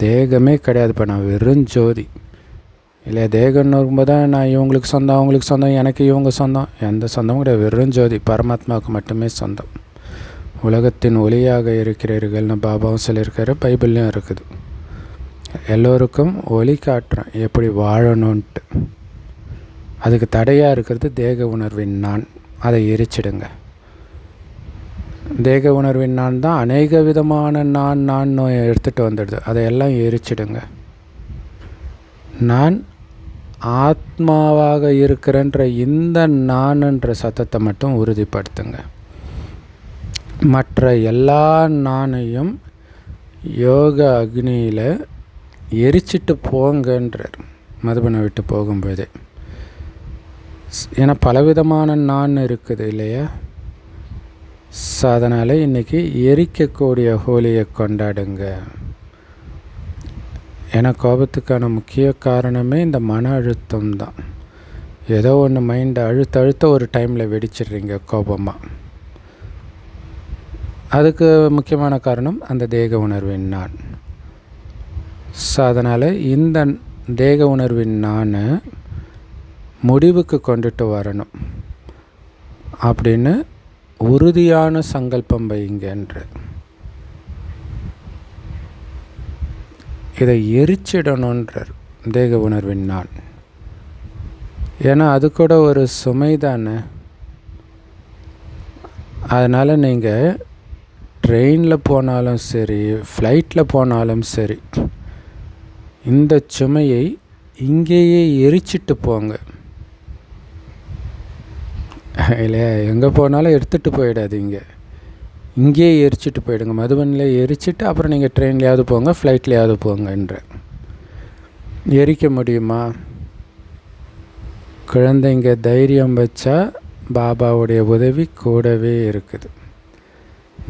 தேகமே கிடையாது, இப்போ நான் வெறும் ஜோதி இல்லை. தேகம்னு இருக்கும்போது தான் நான் இவங்களுக்கு சொந்தம், அவங்களுக்கு சொந்தம், எனக்கு இவங்க சொந்தம், எந்த சொந்தமும் கிடையாது. வெறும் ஜோதி, பரமாத்மாவுக்கு மட்டுமே சொந்தம். உலகத்தின் ஒளியாக இருக்கிறீர்கள்னு பாபாவும் சொல்லியிருக்காரு, பைபிள்லையும் இருக்குது. எல்லோருக்கும் ஒளி காட்டுறேன் எப்படி வாழணுன்ட்டு. அதுக்கு தடையாக இருக்கிறது தேக உணர்வின் நான். அதை எரிச்சிடுங்க. தேக உணர்வின் நான் தான் அநேக விதமான நான் நோயை எடுத்துகிட்டு வந்துடுது. அதையெல்லாம் எரிச்சிடுங்க. நான் ஆத்மாவாக இருக்கிறன்ற இந்த நான்ன்ற சத்தத்தை மட்டும் உறுதிப்படுத்துங்க. மற்ற எல்லா நானையும் யோக அக்னியில் எரிச்சிட்டு போங்கன்றார் மதுபனை விட்டு போகும்போதே. ஏன்னா பலவிதமான நான் இருக்குது இல்லையா. ஸோ அதனால் இன்றைக்கி எரிக்கக்கூடிய ஹோலியை கொண்டாடுங்க. ஏன்னா கோபத்துக்கான முக்கிய காரணமே இந்த மன அழுத்தம் தான். ஏதோ ஒன்று மைண்டை அழுத்த ஒரு டைமில் வெடிச்சிடுறீங்க கோபமாக. அதுக்கு முக்கியமான காரணம் அந்த தேக உணர்வின் நான். ஸோ அதனால் இந்த தேக உணர்வின் நான் முடிவுக்கு கொண்டுட்டு வரணும் அப்படின்னு உறுதியான சங்கல்பம் வைங்கன்ற. இதை எரிச்சிடணுன்றார் தேக உணர்வின் நான். ஏன்னா அது கூட ஒரு சுமை தானே. அதனால் நீங்கள் ட்ரெயினில் போனாலும் சரி, ஃப்ளைட்டில் போனாலும் சரி, இந்த சுமையை இங்கேயே எரிச்சிட்டு போங்க இல்லையா. எங்கே போனாலும் எடுத்துகிட்டு போயிடாதீங்க, இங்கேயே எரிச்சிட்டு போயிடுங்க. மதுபனில் எரிச்சிட்டு அப்புறம் நீங்கள் ட்ரெயின்லையாவது போங்க, ஃப்ளைட்லையாவது போங்கன்ற. எரிக்க முடியுமா? குழந்தைங்க தைரியம் வச்சா பாபாவுடைய உதவி கூடவே இருக்குது.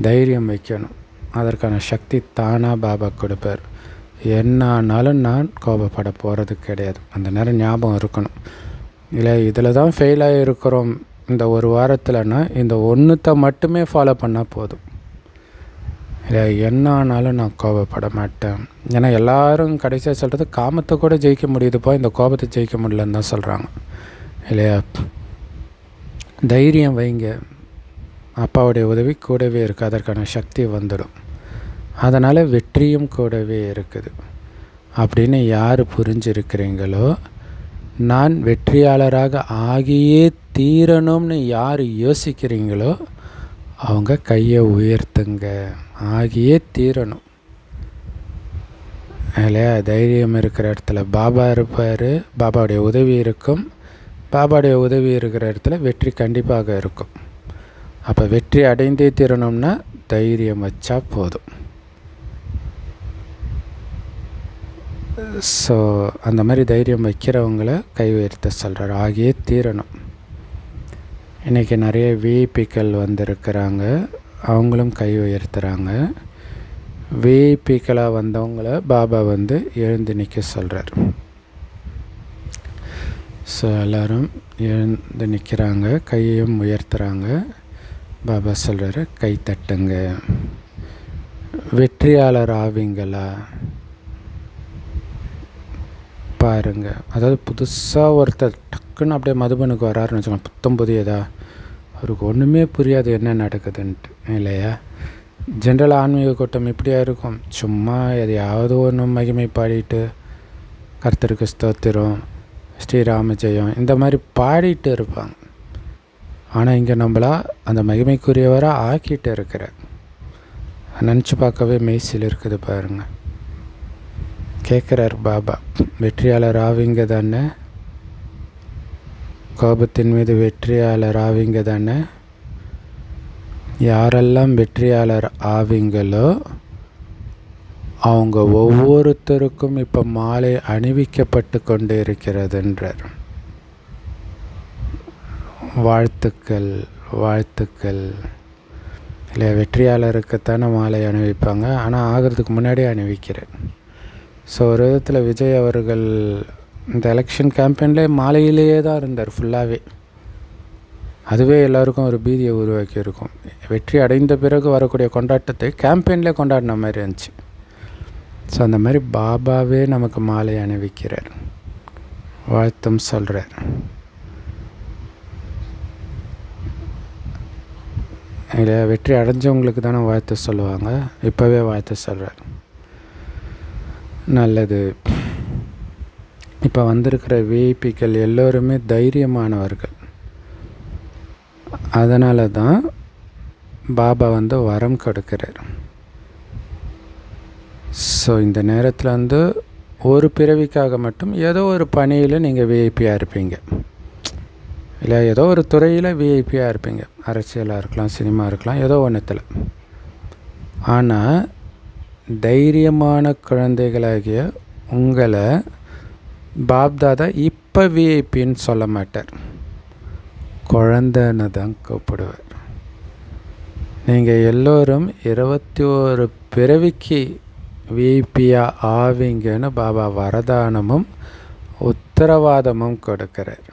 தைரியம் வைக்கணும், அதற்கான சக்தி தானாக பாபா கொடுப்பார். என்ன ஆனாலும் நான் கோபப்பட போகிறது கிடையாது. அந்த நேரம் ஞாபகம் இருக்கணும். இல்லை இதில் தான் ஃபெயிலாக இருக்கிறோம் இந்த ஒரு வாரத்தில்னா இந்த ஒன்றுத்தை மட்டுமே ஃபாலோ பண்ணால் போதும். இல்லை என்ன ஆனாலும் நான் கோபப்பட மாட்டேன். ஏன்னா எல்லோரும் கடைசியாக சொல்கிறது காமத்தை கூட ஜெயிக்க முடியுதுப்பா, இந்த கோபத்தை ஜெயிக்க முடியலன்னு தான் சொல்கிறாங்க இல்லையா. தைரியம் வைங்க, அப்பாவுடைய உதவி கூடவே இருக்குது, அதற்கான சக்தி வந்துடும். அதனால் வெற்றியும் கூடவே இருக்குது. அப்படின்னு யார் புரிஞ்சிருக்கிறீங்களோ, நான் வெற்றியாளராக ஆகியே தீரணும்னு யார் யோசிக்கிறீங்களோ அவங்க கையை உயர்த்துங்க. ஆகியே தீரணும் இல்லையா? தைரியம் இருக்கிற இடத்துல பாபா இருப்பார், பாபாவுடைய உதவி இருக்கும். பாபாவுடைய உதவி இருக்கிற இடத்துல வெற்றி கண்டிப்பாக இருக்கும். அப்போ வெற்றி அடைந்தே தீரணும்னா தைரியம் வச்சா போதும். ஸோ அந்த மாதிரி தைரியம் வைக்கிறவங்கள கை உயர்த்த சொல்கிறார். ஆகியே தீரணும். இன்றைக்கி நிறைய விஐபிக்கள் வந்திருக்கிறாங்க, அவங்களும் கை உயர்த்துகிறாங்க. விஐபிக்களாக வந்தவங்கள பாபா எழுந்து நிற்க சொல்கிறார். ஸோ எல்லோரும் எழுந்து நிற்கிறாங்க, கையையும் உயர்த்துகிறாங்க. பாபா சொல்கிறாரு, கை தட்டுங்க. வெற்றியாளர் ஆவீங்களா பாருங்க. அதாவது புதுசாக ஒருத்தர் டக்குன்னு அப்படியே மதுபனுக்கு வராருன்னு வச்சுக்கோங்க, புத்தம் புதியதா, அவருக்கு ஒன்றுமே புரியாது என்ன நடக்குதுன்ட்டு இல்லையா? ஜென்ரல் ஆன்மீக கூட்டம் இப்படியா இருக்கும், சும்மா எதையாவது ஒன்று மகிமை பாடிட்டு கர்த்தருக்கு ஸ்தோத்திரம், ஸ்ரீராம ஜெயம் இந்த மாதிரி பாடிட்டு இருப்பாங்க. ஆனால் இங்கே நம்மளா அந்த மகிமைக்குரியவராக ஆக்கிட்டு இருக்கிற நினச்சி பார்க்கவே மெய்சில் இருக்குது பாருங்கள். கேட்குறார் பாபா, வெற்றியாளர் ஆவீங்க தானே? கோபத்தின் மீது வெற்றியாளர் ஆவீங்க தானே? யாரெல்லாம் வெற்றியாளர் ஆவீங்களோ அவங்க ஒவ்வொருத்தருக்கும் இப்போ மாலை அணிவிக்கப்பட்டு கொண்டு இருக்கிறதுன்றார். வாழ்த்துக்கள் வாழ்த்துக்கள் இல்லை, வெற்றியாளருக்குத்தானே மாலை அணிவிப்பாங்க, ஆனால் ஆகிறதுக்கு முன்னாடியே அணிவிக்கிறேன். ஸோ ஒரு விதத்தில் விஜய் அவர்கள் இந்த எலெக்ஷன் கேம்பெயின்லேயே மாலையிலேயே தான் இருந்தார் ஃபுல்லாகவே. அதுவே எல்லாருக்கும் ஒரு பீதியை உருவாக்கி இருக்கும். வெற்றி அடைந்த பிறகு வரக்கூடிய கொண்டாட்டத்தை கேம்பெயின்லேயே கொண்டாடின மாதிரி இருந்துச்சு. ஸோ அந்த மாதிரி பாபாவே நமக்கு மாலை அணிவிக்கிறார், வாழ்த்தும் சொல்கிறார். இல்லை, வெற்றி அடைஞ்சவங்களுக்கு தானே வாழ்த்து சொல்லுவாங்க, இப்போவே வாழ்த்து சொல்கிறார். நல்லது. இப்போ வந்திருக்கிற விஐபிக்கள் எல்லோருமே தைரியமானவர்கள். அதனால தான் பாபா வரம் கொடுக்கிறார். ஸோ இந்த நேரத்தில் ஒரு பிறவிக்காக மட்டும் ஏதோ ஒரு பணியில் நீங்கள் விஐபியாக இருப்பீங்க, இல்லை ஏதோ ஒரு துறையில் விஐபியாக இருப்பீங்க. அரசியலாக இருக்கலாம், சினிமா இருக்கலாம், ஏதோ ஒன்றுத்தில். ஆனால் தைரியமான குழந்தைகளாகிய உங்களை பாப்தாதா இப்போ விஐபின்னு சொல்ல மாட்டார், குழந்தைன்னு தான் கூப்பிடுவார். நீங்கள் எல்லோரும் 21 பிறவிக்கு விஐபியாக ஆவீங்கன்னு பாபா வரதானமும் உத்தரவாதமும் கொடுக்கிறார்.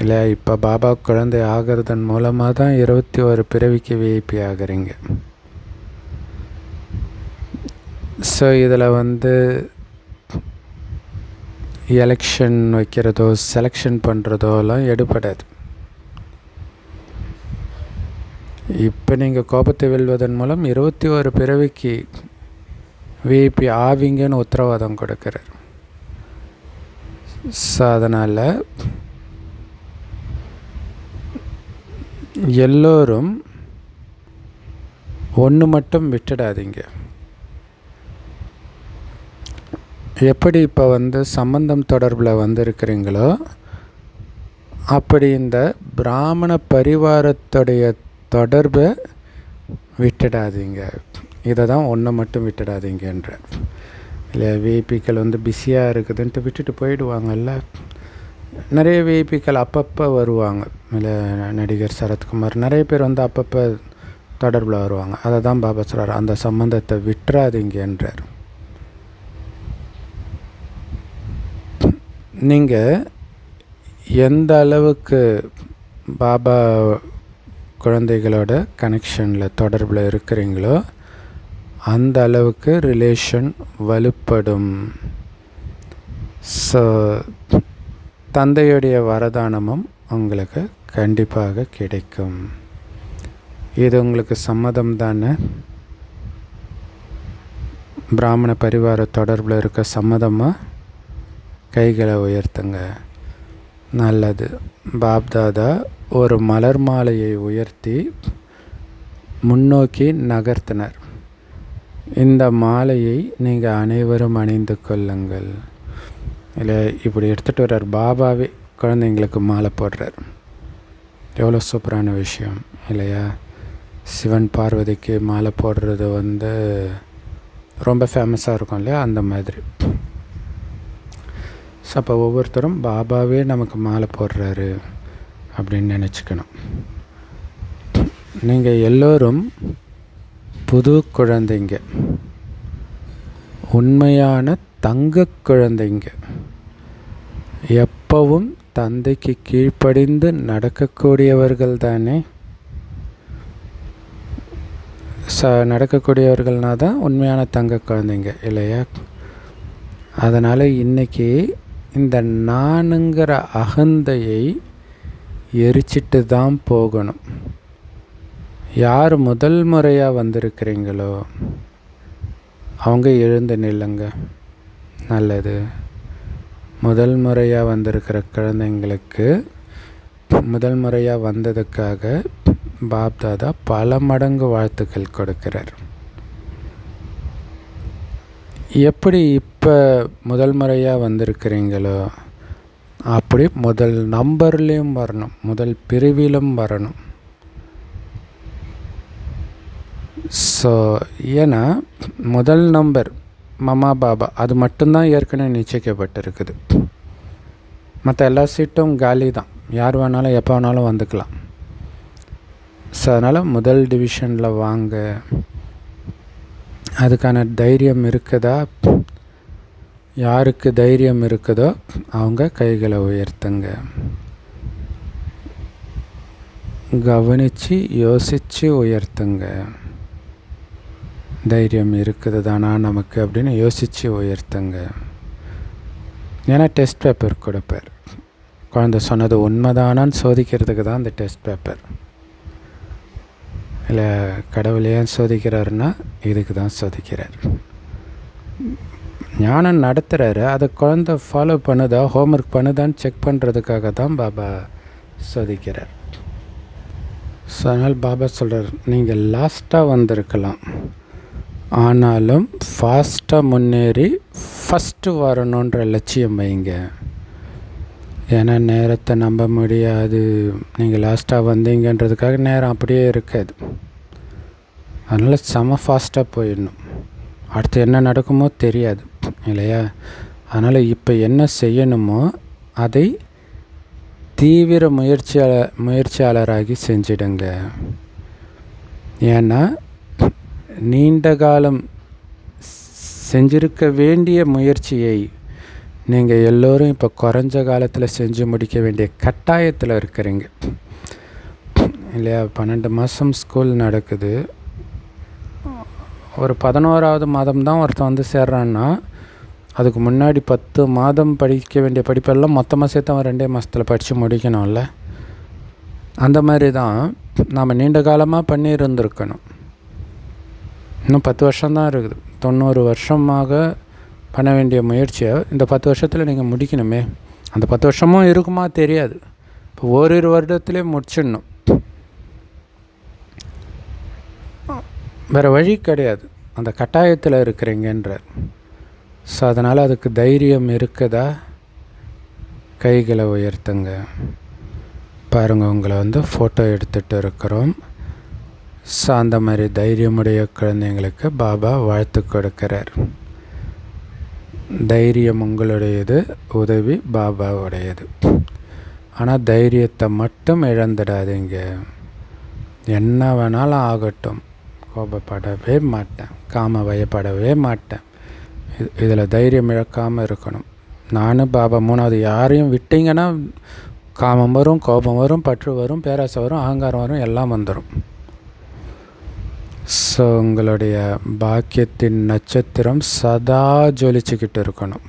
இல்லை, இப்போ பாபா குழந்தை ஆகிறதன் மூலமாக தான் 21 பிறவிக்கு விஐபி ஆகிறீங்க. ஸோ இதில் எலெக்ஷன் வைக்கிறதோ செலெக்ஷன் பண்ணுறதோலாம் எடுபடாது. இப்போ நீங்கள் கோபத்தை வெல்வதன் மூலம் 21 பிறவிக்கு விஐபி ஆவீங்கன்னு உத்தரவாதம் கொடுக்கிறார். ஸோ அதனால் எல்லோரும் ஒன்று மட்டும் விட்டுடாதீங்க. எப்படி இப்போ சம்பந்தம் தொடர்பில் வந்திருக்கிறீங்களோ அப்படி இந்த பிராமண பரிவாரத்துடைய தொடர்பை விட்டுடாதீங்க. இதை தான் ஒன்றை மட்டும் விட்டுடாதீங்கன்ற. இல்லை, விஐபிக்கள் பிஸியாக இருக்குதுன்ட்டு விட்டுட்டு போயிடுவாங்கல்ல. நிறைய விஐபிக்கள் அப்பப்போ வருவாங்க. இல்லை, நடிகர் சரத்குமார் நிறைய பேர் அப்பப்போ தொடர்பில் வருவாங்க. அதை தான் பாபா சொல்கிறார், அந்த சம்பந்தத்தை விட்டுறாதீங்கன்றார். நீங்கள் எந்த அளவுக்கு பாபா குழந்தைகளோட கனெக்ஷனில் தொடர்பில் இருக்கிறீங்களோ அந்த அளவுக்கு ரிலேஷன் வலுப்படும். ஸோ தந்தையுடைய வரதானமும் உங்களுக்கு கண்டிப்பாக கிடைக்கும். இது உங்களுக்கு சம்மதம் தானே? பிராமண பரிவார தொடர்பில் இருக்க சம்மதமாக கைகளை உயர்த்துங்க. நல்லது. பாப்தாதா ஒரு மலர் மாலையை உயர்த்தி முன்னோக்கி நகர்த்தினார். இந்த மாலையை நீங்கள் அனைவரும் அணிந்து கொள்ளுங்கள். இல்லை இப்படி எடுத்துகிட்டு வர்றார். பாபாவே குழந்தைங்களுக்கு மாலை போடுறார். எவ்வளோ சூப்பரான விஷயம் இல்லையா? சிவன் பார்வதிக்கு மாலை போடுறது ரொம்ப ஃபேமஸாக இருக்கும் இல்லையா? அந்த மாதிரி. ஸோ அப்போ ஒவ்வொருத்தரும் பாபாவே நமக்கு மாலை போடுறாரு அப்படின்னு நினச்சிக்கணும். நீங்கள் எல்லோரும் புது குழந்தைங்க, உண்மையான தங்க குழந்தைங்க. எப்பவும் தந்தைக்கு கீழ்ப்படிந்து நடக்கக்கூடியவர்கள் தானே. நடக்கக்கூடியவர்கள்னால் தான் உண்மையான தங்க குழந்தைங்க இல்லையா? அதனால் இன்றைக்கி இந்த நானுங்கிற அகந்தையை எரிச்சிட்டு தான் போகணும். யார் முதல் முறையாக வந்திருக்கிறீங்களோ அவங்க எழுந்து நில்லுங்க. நல்லது. முதல் முறையாக வந்திருக்கிற குழந்தைங்களுக்கு முதல் முறையாக வந்ததுக்காக பாப்தாதா பல மடங்கு வாழ்த்துக்கள் கொடுக்கிறார். எப்படி இப்போ முதல் முறையாக வந்திருக்கிறீங்களோ அப்படி முதல் நம்பர்லேயும் வரணும், முதல் பிரிவிலும் வரணும். ஸோ ஏன்னா முதல் நம்பர் மமா பாபா அது மட்டும்தான் ஏற்கனவே நிச்சயிக்கப்பட்டிருக்குது. மற்ற எல்லா சீட்டும் காலி தான். யார் வேணாலும் எப்போ வேணாலும் வந்துக்கலாம். ஸோ அதனால் முதல் டிவிஷனில் வாங்க. அதுக்கான தைரியம் இருக்குதா? யாருக்கு தைரியம் இருக்குதோ அவங்க கைகளை உயர்த்துங்க. கவனித்து யோசித்து உயர்த்துங்க. தைரியம் இருக்குது தானா நமக்கு அப்படின்னு யோசித்து உயர்த்துங்க. ஏன்னா டெஸ்ட் பேப்பர் கொடுப்பார். குழந்தை சொன்னது உண்மைதானான்னு சோதிக்கிறதுக்கு தான் அந்த டெஸ்ட் பேப்பர். இல்லை கடவுள் ஏன் சோதிக்கிறாருன்னா இதுக்கு தான் சோதிக்கிறார். ஞானம் நடத்துகிறாரு, அதை குழந்தை ஃபாலோ பண்ணுதா, ஹோம்ஒர்க் பண்ணுதான்னு செக் பண்ணுறதுக்காக தான் பாபா சோதிக்கிறார். ஸோ அதனால் பாபா சொல்கிறார், நீங்கள் லாஸ்ட்டாக வந்திருக்கலாம், ஆனாலும் ஃபாஸ்ட்டாக முன்னேறி ஃபஸ்ட்டு வரணுன்ற லட்சியம் வைங்க. ஏன்னா நேரத்தை நம்ப முடியாது. நீங்கள் லாஸ்ட்டாக வந்தீங்கன்றதுக்காக நேரம் அப்படியே இருக்காது. அதனால் செம ஃபாஸ்ட்டாக போயிடணும். அடுத்து என்ன நடக்குமோ தெரியாது இல்லையா? அதனால் இப்போ என்ன செய்யணுமோ அதை தீவிர முயற்சியாளராகி செஞ்சிடுங்க. ஏன்னா நீண்ட காலம் செஞ்சிருக்க வேண்டிய முயற்சியை நீங்கள் எல்லோரும் இப்போ குறைஞ்ச காலத்தில் செஞ்சு முடிக்க வேண்டிய கட்டாயத்தில் இருக்கிறீங்க இல்லையா? 12 மாதம் ஸ்கூல் நடக்குது. ஒரு 11ஆவது மாதம் தான் ஒருத்தன் சேர்றான்னா அதுக்கு முன்னாடி 10 மாதம் படிக்க வேண்டிய படிப்பெல்லாம் மொத்தமாக சேர்த்து அவன் 2 மாதத்தில் படித்து முடிக்கணும்ல. அந்த மாதிரி தான் நாம் நீண்ட காலமாக பண்ணியிருந்துருக்கணும். இன்னும் 10 வருஷம்தான் இருக்குது. 90 வருஷமாக பண்ண வேண்டிய முயற்சியை இந்த 10 வருஷத்தில் நீங்கள் முடிக்கணுமே. அந்த 10 வருஷமும் இருக்குமா தெரியாது. இப்போ ஓரிரு வருடத்துலேயே முடிச்சிடணும். வேறு வழி கிடையாது. அந்த கட்டாயத்தில் இருக்கிறீங்கன்றார். ஸோ அதனால் அதுக்கு தைரியம் இருக்குதா? கைகளை உயர்த்துங்க. பாருங்கள், உங்களை ஃபோட்டோ எடுத்துகிட்டு இருக்கிறோம். ஸோ அந்த மாதிரி தைரியமுடைய குழந்தைங்களுக்கு பாபா வாழ்த்து கொடுக்கிறார். தைரியம் உங்களுடையது, உதவி பாபாவுடையது. ஆனால் தைரியத்தை மட்டும் இழந்துடாதீங்க. என்ன வேணாலும் ஆகட்டும், கோபப்படவே மாட்டேன், காம வயப்படவே மாட்டேன். இதில் தைரியம் இழக்காமல் இருக்கணும். நானும் பாபா 3வது. யாரையும் விட்டிங்கன்னா காமம் வரும், கோபம் வரும், பற்று வரும், பேராசை வரும், அகங்காரம் வரும், எல்லாம் வந்துடும். ஸோ உங்களுடைய பாக்கியத்தின் நட்சத்திரம் சதா ஜொலிச்சுக்கிட்டு இருக்கணும்.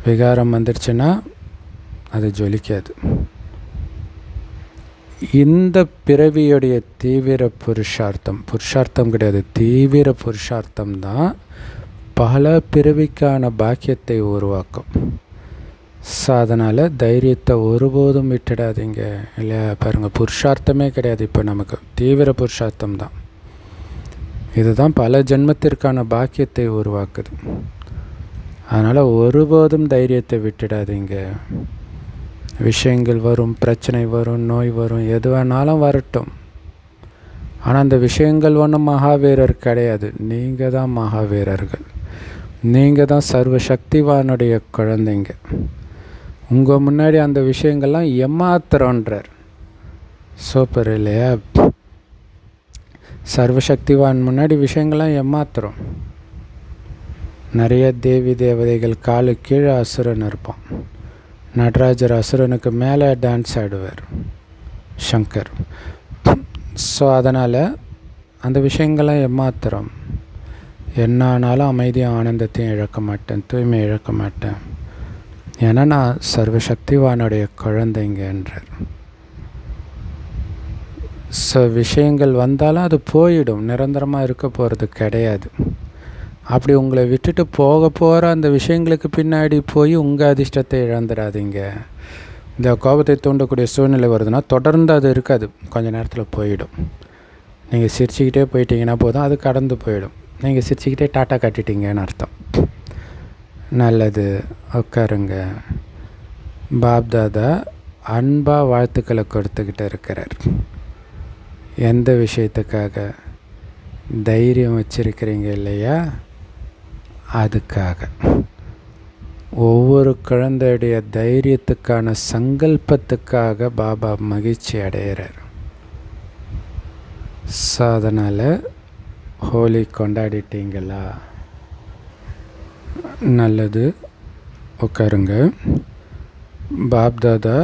விகாரம் வந்துடுச்சுன்னா அது ஜொலிக்காது. இந்த பிறவியுடைய தீவிர புருஷார்த்தம் கிடையாது, தீவிர புருஷார்த்தம் தான் பல பிறவிக்கான பாக்கியத்தை உருவாக்கும். ஸோ அதனால் தைரியத்தை ஒருபோதும் விட்டுடாதீங்க. இல்லையா? பாருங்கள், புருஷார்த்தமே கிடையாது இப்போ நமக்கு, தீவிர புருஷார்த்தம் தான். இதுதான் பல ஜென்மத்திற்கான பாக்கியத்தை உருவாக்குது. அதனால் ஒருபோதும் தைரியத்தை விட்டுடாதீங்க. விஷயங்கள் வரும், பிரச்சனை வரும், நோய் வரும், எது வேணாலும் வரட்டும். ஆனால் அந்த விஷயங்கள் ஒன்றும் மகாவீரர் கிடையாது. நீங்கள் தான் மகாவீரர்கள். நீங்கள் தான் சர்வசக்திவானுடைய குழந்தைங்க. உங்கள் முன்னாடி அந்த விஷயங்கள்லாம் ஏமாத்துறோன்றார். சூப்பர் இல்லையா? சர்வசக்திவான் முன்னாடி விஷயங்கள்லாம் ஏமாத்துறோம். நிறைய தேவி தேவதைகள் காலு கீழே அசுரன் இருப்பான். நடராஜர் அசுரனுக்கு மேலே டான்ஸ் ஆடுவார், சங்கர். ஸோ அதனால் அந்த விஷயங்கள்லாம் ஏமாத்துறோம். என்ன ஆனாலும் அமைதியும் ஆனந்தத்தையும் இழக்க மாட்டேன், தூய்மை இழக்க மாட்டேன். ஏன்னா நான் சர்வசக்திவானுடைய குழந்தைங்கன்றார். ஸோ விஷயங்கள் வந்தாலும் அது போயிடும், நிரந்தரமாக இருக்க போகிறது கிடையாது. அப்படி உங்களை விட்டுட்டு போக போகிற அந்த விஷயங்களுக்கு பின்னாடி போய் உங்கள் அதிர்ஷ்டத்தை இழந்துடாதீங்க. இந்த கோபத்தை தூண்டக்கூடிய சூழ்நிலை வருதுன்னா தொடர்ந்து அது இருக்காது, கொஞ்சம் நேரத்தில் போயிடும். நீங்கள் சிரிச்சுக்கிட்டே போயிட்டீங்கன்னா போதும், அது கடந்து போயிடும். நீங்கள் சிரிச்சுக்கிட்டே டாட்டா காட்டிட்டீங்கன்னு அர்த்தம். நல்லது, உட்காருங்க. பாப்தாதா அன்பாக வாழ்த்துக்களை கொடுத்துக்கிட்டு இருக்கிறார். எந்த விஷயத்துக்காக? தைரியம் வச்சுருக்கிறீங்க இல்லையா? அதுக்காக. ஒவ்வொரு குழந்தையுடைய தைரியத்துக்கான சங்கல்பத்துக்காக பாபா மகிழ்ச்சி அடைகிறார். ஸோ அதனால் ஹோலி கொண்டாடிட்டீங்களா? நல்லது, உட்காருங்க. பாப்தாதா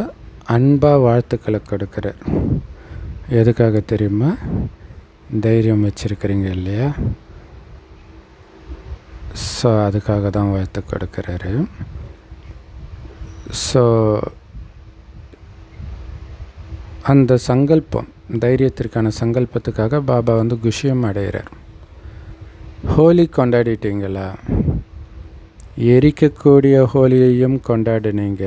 அன்பாக வாழ்த்துக்களை கொடுக்குறார். எதுக்காக தெரியுமா? தைரியம் வச்சுருக்கிறீங்க இல்லையா? ஸோ அதுக்காக தான் வாழ்த்து கொடுக்குறாரு. ஸோ அந்த சங்கல்பம், தைரியத்திற்கான சங்கல்பத்துக்காக பாபா குஷியம் அடைகிறார். ஹோலி கொண்டாடிட்டீங்களா? எரிக்கக்கூடிய ஹோலியையும் கொண்டாடினீங்க.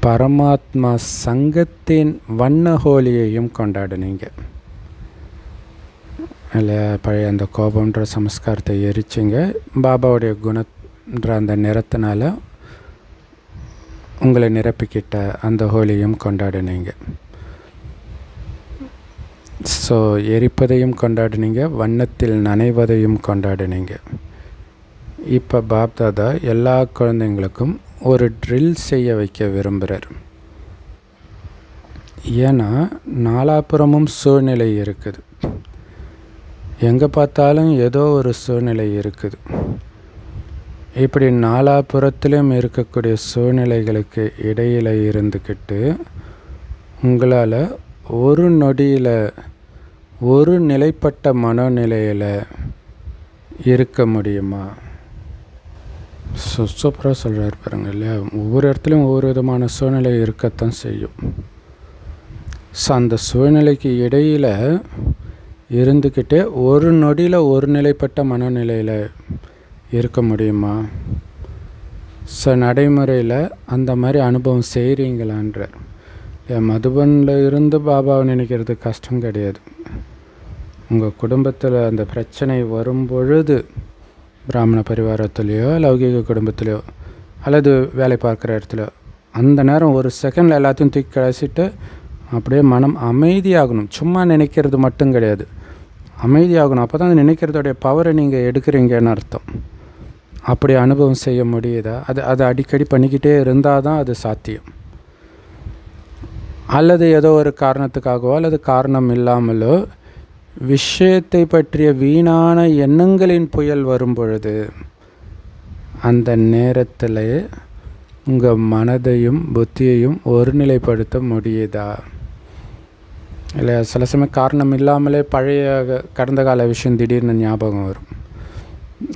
பரமாத்மா சங்கத்தின் வண்ண ஹோலியையும் கொண்டாடினீங்க இல்லை? பழைய அந்த கோபம்ன்ற சமஸ்காரத்தை எரிச்சிங்க. பாபாவுடைய குணன்ற அந்த நிறத்தினால உங்களை நிரப்பிக்கிட்ட அந்த ஹோலியும் கொண்டாடினீங்க. ஸோ எரிப்பதையும் கொண்டாடினீங்க, வண்ணத்தில் நனைவதையும் கொண்டாடினீங்க. இப்போ பாப்தாதா எல்லா குழந்தைங்களுக்கும் ஒரு ட்ரில் செய்ய வைக்க விரும்புகிறார். ஏன்னா நாலாபுறமும் சூழ்நிலை இருக்குது, எங்கே பார்த்தாலும் ஏதோ ஒரு சூழ்நிலை இருக்குது. இப்படி நாலாபுறத்திலும் இருக்கக்கூடிய சூழ்நிலைகளுக்கு இடையில் இருந்துக்கிட்டு உங்களால் ஒரு நொடியில் ஒரு நிலைப்பட்ட மனநிலையில் இருக்க முடியுமா? சூப்பராக சொல்கிறார் பாருங்க இல்லையா? ஒவ்வொரு இடத்துலையும் ஒவ்வொரு விதமான சூழ்நிலை இருக்கத்தான் செய்யும். ஸோ அந்த சூழ்நிலைக்கு இடையில் இருந்துக்கிட்டே ஒரு நொடியில் ஒரு நிலைப்பட்ட மனநிலையில் இருக்க முடியுமா? ஸோ நடைமுறையில் அந்த மாதிரி அனுபவம் செய்கிறீங்களான்றார். மதுபனில் இருந்து பாபாவை நினைக்கிறது கஷ்டம் கிடையாது. உங்கள் குடும்பத்தில் அந்த பிரச்சனை வரும்பொழுது, பிராமண பரிவாரத்துலேயோ லௌகிக குடும்பத்துலேயோ அல்லது வேலை பார்க்குற இடத்துலையோ, அந்த நேரம் ஒரு செகண்டில் எல்லாத்தையும் தூக்கி கழிச்சிட்டு அப்படியே மனம் அமைதியாகணும். சும்மா நினைக்கிறது மட்டும் கிடையாது, அமைதியாகணும். அப்போ தான் நினைக்கிறதோடைய பவரை நீங்கள் எடுக்கிறீங்கன்னு அர்த்தம். அப்படி அனுபவம் செய்ய முடியுதா? அது அடிக்கடி பண்ணிக்கிட்டே இருந்தால் தான் அது சாத்தியம். அல்லது ஏதோ ஒரு காரணத்துக்காகவோ அல்லது காரணம் இல்லாமலோ விஷயத்தை பற்றிய வீணான எண்ணங்களின் புயல் வரும் பொழுது அந்த நேரத்தில் உங்கள் மனதையும் புத்தியையும் ஒருநிலைப்படுத்த முடியுதா? இல்லை சில சமயம் காரணம் இல்லாமலே பழைய கடந்த கால விஷயம் திடீர்னு ஞாபகம் வரும்.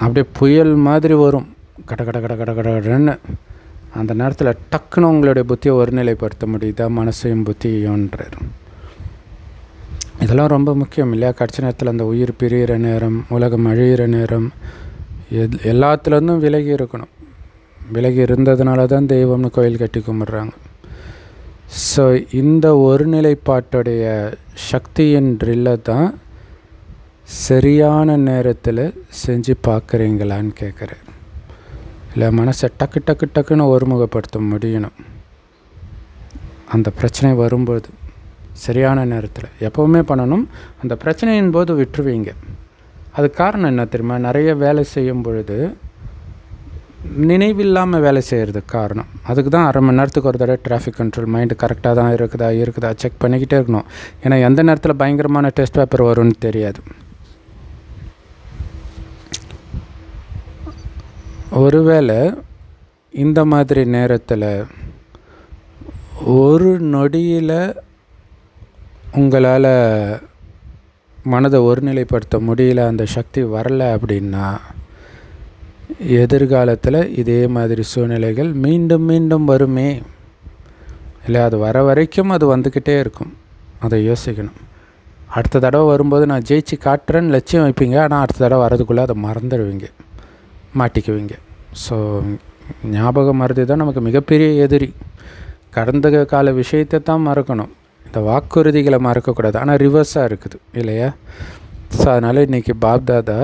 அப்படியே புயல் மாதிரி வரும், கட கட கட கட கடன்னு. அந்த நேரத்தில் டக்குன்னு உங்களுடைய புத்தியை ஒருநிலைப்படுத்த முடியுதா? மனசையும் புத்தியோன்றார். இதெல்லாம் ரொம்ப முக்கியம் இல்லையா? கடைசி நேரத்தில் அந்த உயிர் பிரிகிற நேரம், உலகம் அழிகிற நேரம், எல்லாத்துலேருந்தும் விலகி இருக்கணும். விலகி இருந்ததுனால தான் தெய்வம்னு கோயில் கட்டி கும்பிட்றாங்க. ஸோ இந்த ஒருநிலைப்பாட்டுடைய சக்தியின் ட்ரில்லை தான் சரியான நேரத்தில் செஞ்சு பார்க்குறீங்களான்னு கேட்குறாரு. இல்லை, மனசை டக்கு டக்கு டக்குன்னு ஒருமுகப்படுத்த முடியணும். அந்த பிரச்சனை வரும்போது சரியான நேரத்தில் எப்போவுமே பண்ணணும். அந்த பிரச்சனையின் போது விட்டுருவீங்க. அது காரணம் என்ன தெரியுமா? நிறைய வேலை செய்யும் பொழுது நினைவில்லாமல் வேலை செய்கிறதுக்கு காரணம். அதுக்கு தான் அரை மணி நேரத்துக்கு ஒரு தடவை டிராஃபிக் கண்ட்ரோல் மைண்டு கரெக்டாக தான் இருக்குதா செக் பண்ணிக்கிட்டே இருக்கணும். ஏன்னா எந்த நேரத்தில் பயங்கரமான டெஸ்ட் பேப்பர் வரும்னு தெரியாது. ஒருவேளை இந்த மாதிரி நேரத்தில் ஒரு நொடியில் உங்களால் மனதை ஒருநிலைப்படுத்த முடியல, அந்த சக்தி வரலை அப்படின்னா எதிர்காலத்தில் இதே மாதிரி சூழ்நிலைகள் மீண்டும் மீண்டும் வருமே இல்லை? அது வர வரைக்கும் அது வந்துக்கிட்டே இருக்கும். அதை யோசிக்கணும். அடுத்த தடவை வரும்போது நான் ஜெயிச்சு காட்டுறேன்னு லட்சியம் வைப்பீங்க. ஆனால் அடுத்த தடவை வரதுக்குள்ளே அதை மறந்துடுவீங்க, மாட்டிக்குவீங்க. ஸோ ஞாபகம் மறதி தான் நமக்கு மிகப்பெரிய எதிரி. கடந்த கால விஷயத்தை தான் மறக்கணும், இந்த வாக்குறுதிகளை மறக்கக்கூடாது. ஆனால் ரிவர்ஸாக இருக்குது இல்லையா? ஸோ அதனால் இன்றைக்கி பாப்தாதா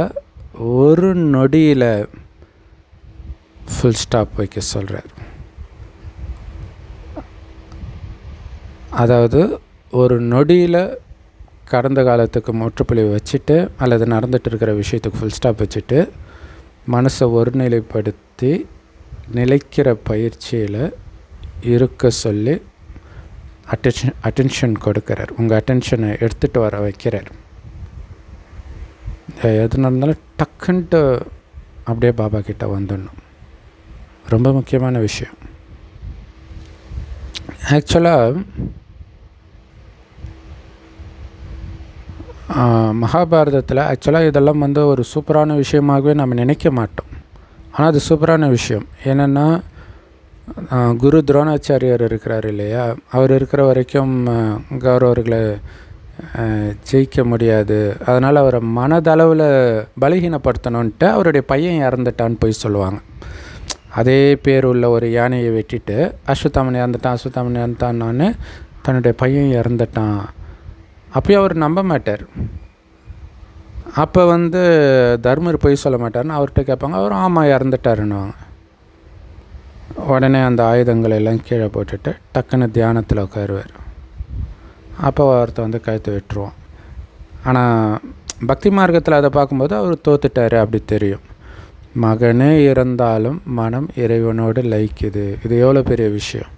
ஒரு நொடியில் ஃபுல் ஸ்டாப் வைக்க சொல்கிறார். அதாவது ஒரு நொடியில் கடந்த காலத்துக்கு முற்றுப்புள்ளி வச்சுட்டு, அல்லது நடந்துகிட்டு இருக்கிற விஷயத்துக்கு ஃபுல் ஸ்டாப் வச்சுட்டு, மனசை ஒருநிலைப்படுத்தி நிலைக்கிற பயிற்சியில் இருக்க சொல்லி அட்டென்ஷன் கொடுக்குறார். உங்கள் அட்டென்ஷனை எடுத்துகிட்டு வர வைக்கிறார். எது நடந்தாலும் டக்குன்ட்டு அப்படியே பாபா கிட்ட வந்துடணும். ரொம்ப முக்கியமான விஷயம். ஆக்சுவலாக மகாபாரதத்தில் இதெல்லாம் ஒரு சூப்பரான விஷயமாகவே நம்ம நினைக்க மாட்டோம். ஆனால் அது சூப்பரான விஷயம். என்னென்னா, குரு துரோணாச்சாரியர் இருக்கிறார் இல்லையா? அவர் இருக்கிற வரைக்கும் கௌரவர்களை ஜெயிக்க முடியாது. அதனால் அவரை மனதளவில் பலகீனப்படுத்தணுன்ட்டு அவருடைய பையன் இறந்துட்டான்னு போய் சொல்லுவாங்க. அதே பேர் உள்ள ஒரு யானையை வெட்டிட்டு அஸ்வத்தாமன் இறந்துட்டான்னு தன்னுடைய பையன் இறந்துட்டான். அப்பயும் அவர் நம்ப மாட்டார். அப்போ தர்மர் பொய் சொல்ல மாட்டார்னு அவர்கிட்ட கேட்பாங்க. அவர் ஆமாம் இறந்துட்டாருன்னுவாங்க. உடனே அந்த ஆயுதங்களை எல்லாம் கீழே போட்டுட்டு டக்குன்னு தியானத்தில் உட்காருவார். அப்போ ஒருத்த கழுத்து வெட்டுருவோம். ஆனால் பக்தி மார்க்கத்தில் அதை பார்க்கும்போது அவர் தோத்துட்டார் அப்படி தெரியும். மகனே இறந்தாலும் மனம் இறைவனோடு லயிக்குது. இது எவ்வளோ பெரிய விஷயம்.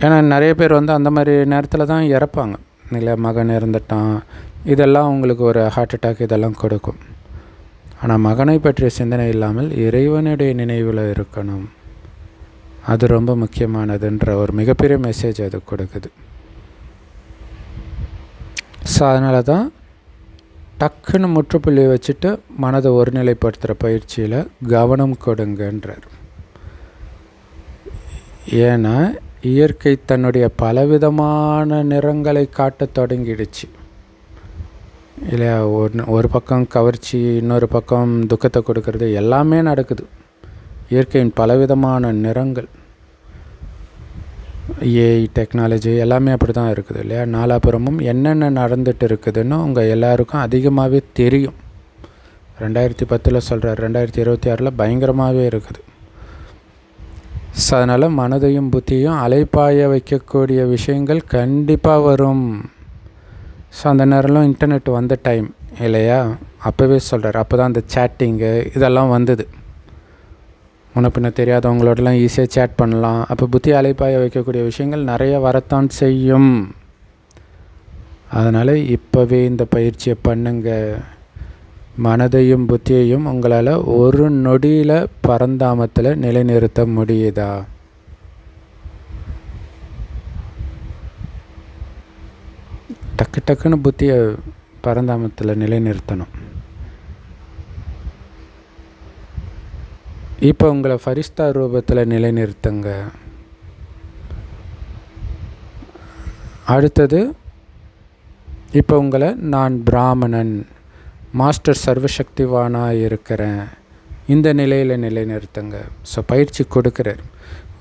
ஏன்னா நிறைய பேர் அந்த மாதிரி நேரத்தில் தான் இறப்பாங்க இல்லை? மகன் இறந்துட்டான், இதெல்லாம் உங்களுக்கு ஒரு ஹார்ட் அட்டாக் இதெல்லாம் கொடுக்கும். ஆனால் மகனை பற்றிய சிந்தனை இல்லாமல் இறைவனுடைய நினைவில் இருக்கணும். அது ரொம்ப முக்கியமானதுன்ற ஒரு மிகப்பெரிய மெசேஜ் அது கொடுக்குது. ஸோ அதனால தான் டக்குன்னு முற்றுப்புள்ளி வச்சுட்டு மனதை ஒருநிலைப்படுத்துகிற பயிற்சியில் கவனம் கொடுங்கன்றார். ஏன்னா இயற்கை தன்னுடைய பலவிதமான நிறங்களை காட்ட தொடங்கிடுச்சு இல்லையா? ஒரு பக்கம் கவர்ச்சி, இன்னொரு பக்கம் துக்கத்தை கொடுக்கறது, எல்லாமே நடக்குது. இயற்கையின் பலவிதமான நிறங்கள், ஏஐ டெக்னாலஜி எல்லாமே அப்படி தான் இருக்குது இல்லையா? நாலாபுரமும் என்னென்ன நடந்துட்டு இருக்குதுன்னு உங்கள் எல்லாருக்கும் அதிகமாகவே தெரியும். 2010 சொல்கிறார், 2026 பயங்கரமாகவே இருக்குது. ஸோ அதனால் மனதையும் புத்தியும் அலைப்பாய வைக்கக்கூடிய விஷயங்கள் கண்டிப்பாக வரும். ஸோ அந்த நேரம்லாம் இன்டர்நெட் வந்த டைம் இல்லையா? அப்போவே சொல்கிறார். அப்போ தான் அந்த சேட்டிங்கு இதெல்லாம் வந்தது. முன்ன பின்ன தெரியாதவங்களோடலாம் ஈஸியாக சேட் பண்ணலாம். அப்போ புத்தி அலைப்பாய வைக்கக்கூடிய விஷயங்கள் நிறைய வரத்தான் செய்யும். அதனால் இப்போவே இந்த பயிற்சியை பண்ணுங்க. மனதையும் புத்தியையும் உங்களால் ஒரு நொடியில் பரந்தாமத்தில் நிலைநிறுத்த முடியுதா? டக்கு டக்குன்னு புத்தியை பரந்தாமத்தில் நிலைநிறுத்தணும். இப்போ உங்களை ஃபரிஸ்தா ரூபத்தில் நிலைநிறுத்துங்க. அடுத்தது இப்போ உங்களை நான் பிராமணன், மாஸ்டர் சர்வசக்திவானாக இருக்கிறேன், இந்த நிலையில் நிலைநிறுத்துங்க. ஸோ பயிற்சி கொடுக்குறார்.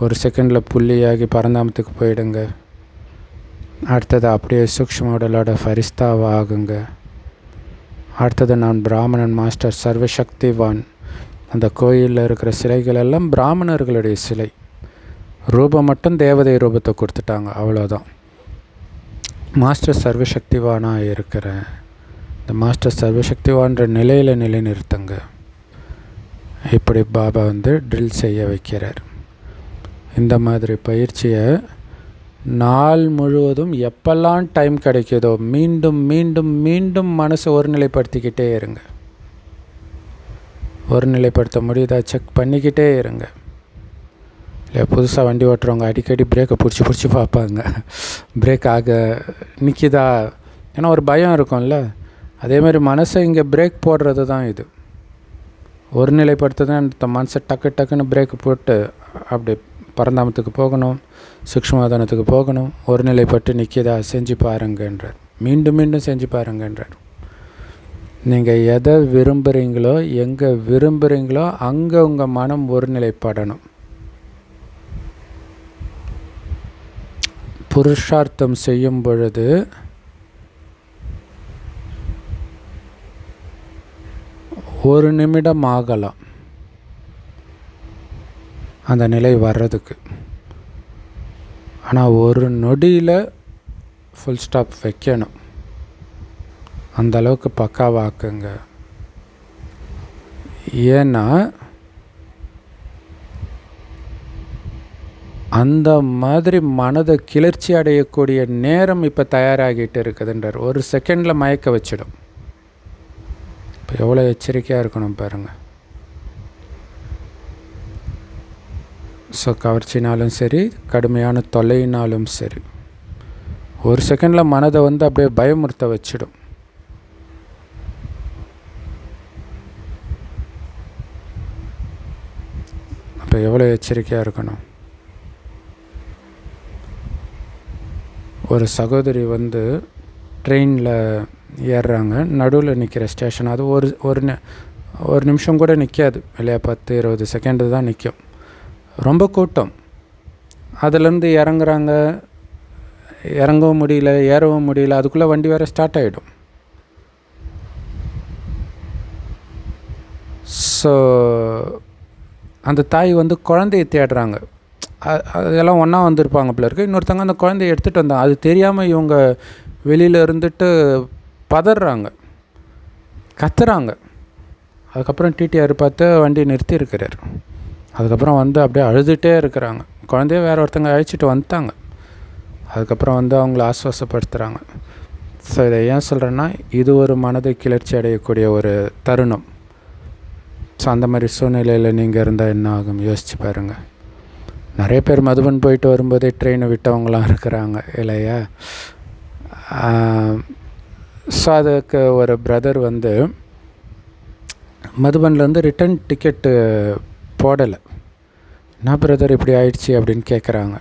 ஒரு செகண்டில் புள்ளியாகி பரந்தாமத்துக்கு போயிடுங்க. அடுத்தது அப்படியே சூக்ஷ்ம உடலோட ஃபரிஸ்தாவாக ஆகுங்க. அடுத்தது நான் பிராமணன், மாஸ்டர் சர்வசக்திவான். அந்த கோயிலில் இருக்கிற சிலைகள் எல்லாம் பிராமணர்களுடைய சிலை. ரூபம் மட்டும் தேவதை ரூபத்தை கொடுத்துட்டாங்க, அவ்வளோதான். மாஸ்டர் சர்வசக்திவானாக இருக்கிறேன், இந்த மாஸ்டர் சர்வசக்திவான்ற நிலையில் நிலைநிறுத்துங்க. இப்படி பாபா ட்ரில் செய்ய வைக்கிறார். இந்த மாதிரி பயிற்சியை நாள் முழுவதும் எப்பெல்லாம் டைம் கிடைக்குதோ மீண்டும் மீண்டும் மீண்டும் மனசை ஒருநிலைப்படுத்திக்கிட்டே இருங்க. ஒருநிலைப்படுத்த முடியுதா செக் பண்ணிக்கிட்டே இருங்க. இல்லை புதுசாக வண்டி ஓட்டுறவங்க அடிக்கடி பிரேக்கை பிடிச்சி பார்ப்பாங்க, பிரேக் ஆக நிற்கிதா, ஏன்னா ஒரு பயம் இருக்கும்ல. அதேமாதிரி மனசை இங்கே பிரேக் போடுறது தான் இது. ஒருநிலைப்படுத்துதான் இந்த மனசை டக்குன்னு பிரேக்கு போட்டு அப்படி பரந்தாமத்துக்கு போகணும், சூக்ஷ்மவாதனத்துக்கு போகணும். ஒருநிலைப்பட்டு நிற்கிதா செஞ்சு பாருங்கன்றார், மீண்டும் மீண்டும் செஞ்சு பாருங்கன்றார். நீங்கள் எதை விரும்புகிறீங்களோ, எங்கே விரும்புகிறீங்களோ அங்கே உங்கள் மனம் ஒருநிலைப்படணும். புருஷார்த்தம் செய்யும் பொழுது ஒரு நிமிடம் ஆகலாம் அந்த நிலை வர்றதுக்கு. ஆனால் ஒரு நொடியில் ஃபுல் ஸ்டாப் வைக்கணும். அந்த அளவுக்கு பக்காவாக்குங்க. ஏன்னா அந்த மாதிரி மனதை கிளர்ச்சி அடையக்கூடிய நேரம் இப்போ தயாராகிட்டு இருக்குதுன்றார். ஒரு செகண்டில் மயக்க வச்சிடும். இப்போ எவ்வளோ எச்சரிக்கையாக இருக்கணும் பாருங்கள். ஸோ கவர்ச்சினாலும் சரி, கடுமையான தொல்லையினாலும் சரி, ஒரு செகண்டில் மனதை அப்படியே பயமுறுத்த வச்சிடும். அப்போ எவ்வளோ எச்சரிக்கையாக இருக்கணும். ஒரு சகோதரி ட்ரெயினில் ஏறுறாங்க, நடுவில் நிற்கிற ஸ்டேஷன். அது ஒரு நிமிஷம் கூட நிற்காது இல்லையா, 10-20 செகண்டு தான் நிற்கும். ரொம்ப கூட்டம். அதுலேருந்து இறங்குறாங்க, இறங்கவும் முடியல, ஏறவும் முடியல. அதுக்குள்ளே வண்டி வேறு ஸ்டார்ட் ஆகிடும். ஸோ அந்த தாய் குழந்தையை தேடுறாங்க. அதெல்லாம் ஒன்றா வந்திருப்பாங்க போல இருக்குது. இன்னொருத்தவங்க அந்த குழந்தைய எடுத்துகிட்டு வந்தாங்க. அது தெரியாமல் இவங்க வெளியில் இருந்துட்டு பதறாங்க, கத்துறாங்க. அதுக்கப்புறம் டிடிஆர் பார்த்து வண்டி நிறுத்தி இருக்கிறார். அதுக்கப்புறம் அப்படியே அழுதுகிட்டே இருக்கிறாங்க. குழந்தைய வேறு ஒருத்தங்க அழைச்சிட்டு வந்துட்டாங்க. அதுக்கப்புறம் அவங்கள ஆஸ்வாசப்படுத்துகிறாங்க. ஸோ இதை ஏன் சொல்கிறேன்னா, இது ஒரு மனதை கிளர்ச்சி அடையக்கூடிய ஒரு தருணம். ஸோ அந்த மாதிரி சூழ்நிலையில் நீங்கள் இருந்தால் என்ன ஆகும் யோசிச்சு பாருங்கள். நிறைய பேர் மதுபன் போயிட்டு வரும்போதே ட்ரெயினை விட்டவங்களாம் இருக்கிறாங்க இல்லையா. ஸோ அதுக்கு ஒரு பிரதர் மதுபன்லேருந்து ரிட்டன் டிக்கெட்டு போடலை. என்ன பிரதர் இப்படி ஆயிடுச்சு அப்படின்னு கேட்குறாங்க.